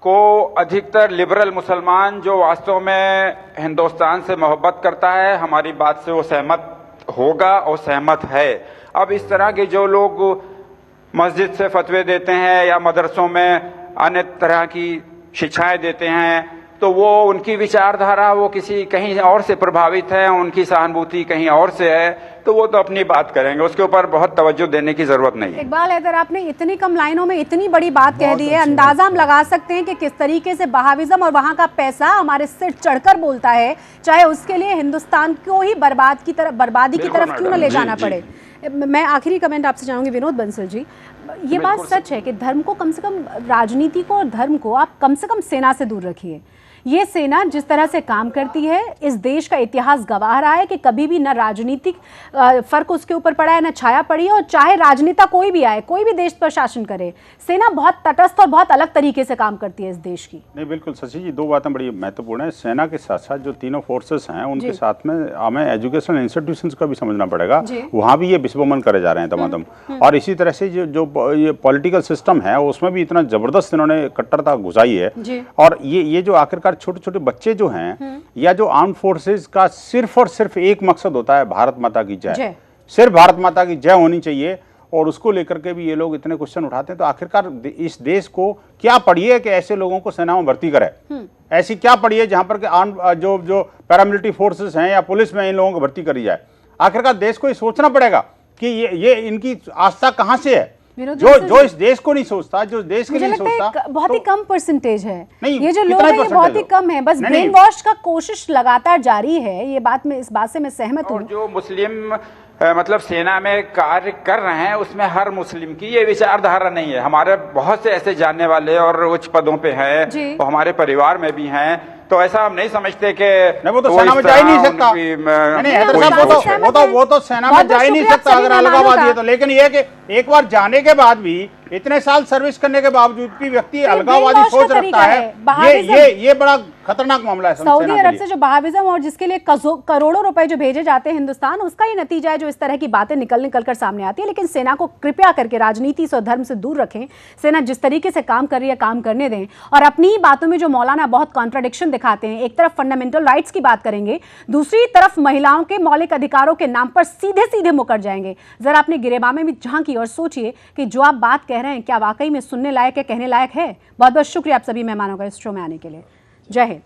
को अधिकतर लिबरल मुसलमान जो वास्तव में हिंदुस्तान से मोहब्बत करता है, हमारी बात से वो सहमत होगा और सहमत है। अब इस तरह के जो लोग मस्जिद से फतवे देते हैं या मदरसों में अन्य तरह की शिक्षाएं देते हैं, तो वो उनकी विचारधारा वो किसी कहीं और से प्रभावित है, उनकी सहानुभूति कहीं और से है, तो वो तो अपनी बात करेंगे, उसके ऊपर बहुत तवज्जो देने की जरूरत नहीं है। इकबाल हैदर, आपने इतनी कम लाइनों में इतनी बड़ी बात कह दी है। अंदाजा हम लगा सकते हैं कि किस तरीके से बहाविज्म और वहाँ का पैसा हमारे सिर चढ़कर बोलता है, चाहे उसके लिए हिंदुस्तान को ही बर्बादी की तरफ क्यों न ले जाना पड़े। मैं आखिरी कमेंट आपसे चाहूंगी विनोद बंसल जी, ये बात सच है कि धर्म को कम से कम, राजनीति को और धर्म को आप कम से कम सेना से दूर रखिए। ये सेना जिस तरह से काम करती है, इस देश का इतिहास गवाह रहा है कि कभी भी न राजनीतिक फर्क उसके ऊपर पड़ा है, न छाया पड़ी है, और चाहे राजनेता कोई भी आए, कोई भी देश पर शासन करे, सेना बहुत तटस्थ और बहुत अलग तरीके से काम करती है इस देश की। नहीं, बिल्कुल शशि जी, दो बातें बड़ी महत्वपूर्ण है। सेना के साथ साथ जो तीनों फोर्सेस हैं उनके साथ में हमें एजुकेशनल इंस्टीट्यूशंस का भी समझना पड़ेगा। वहाँ भी ये विश्वमन करे जा रहे हैं दमादम, और इसी तरह से जो ये पॉलिटिकल सिस्टम है उसमें भी इतना जबरदस्त इन्होंने कट्टरता घुसाई है। और ये जो आखिरकार छोटे छोटे बच्चे जो हैं, या जो आर्म फोर्सेज का सिर्फ और सिर्फ एक मकसद होता है, भारत माता की जय, सिर्फ भारत माता की जय होनी चाहिए, और उसको लेकर के भी ये लोग इतने क्वेश्चन उठाते हैं। तो आखिरकार इस देश को क्या पड़ी है कि ऐसे लोगों को सेना में भर्ती करे? ऐसी क्या पड़ी है जहां पर के आर्म जो पैरामिलिट्री फोर्सेस हैं या पुलिस में इन लोगों को भर्ती करी जाए? आखिरकार देश को ये सोचना पड़ेगा कि ये इनकी आस्था कहां से है, जो इस देश को नहीं सोचता, जो देश के लिए नहीं सोचता। बहुत ही कम परसेंटेज है नहीं, ये जो लोग हैं, ये बहुत ही कम है। बस ब्रेन वॉश का कोशिश लगातार जारी है, ये बात में, इस बात से मैं सहमत हूँ। जो मुस्लिम मतलब सेना में कार्य कर रहे हैं, उसमें हर मुस्लिम की ये विचारधारा नहीं है। हमारे बहुत से ऐसे जानने वाले और उच्च पदों पे हैं, वो हमारे परिवार में भी हैं, तो ऐसा हम नहीं समझते कि नहीं, वो तो सेना में जा ही नहीं सकता। वो तो सेना में जा ही नहीं सकता अगर अलगाववादी है तो। लेकिन ये कि एक बार जाने के बाद भी, इतने साल सर्विस करने के बावजूद भी व्यक्ति अलगाववादी सोच रखता है, ये बड़ा खतरनाक मामला है। सऊदी अरब से जो बहाविज्म और जिसके लिए करोड़ों रुपए जो भेजे जाते हैं हिंदुस्तान, उसका ही नतीजा है जो इस तरह की बातें निकल कर सामने आती है। लेकिन सेना को कृपया करके राजनीति से और धर्म से दूर रखें। सेना जिस तरीके से काम कर रही है, काम करने दें, और अपनी ही बातों में जो मौलाना बहुत कॉन्ट्रडिक्शन दिखाते हैं, एक तरफ फंडामेंटल राइट्स की बात करेंगे, दूसरी तरफ महिलाओं के मौलिक अधिकारों के नाम पर सीधे सीधे मुकर जाएंगे। जरा अपने गिरेबान में झांकिए और सोचिए कि जो आप बात कह रहे हैं क्या वाकई में सुनने लायक है, कहने लायक है। बहुत बहुत शुक्रिया आप सभी मेहमानों का इस शो में आने के लिए। जय हिंद।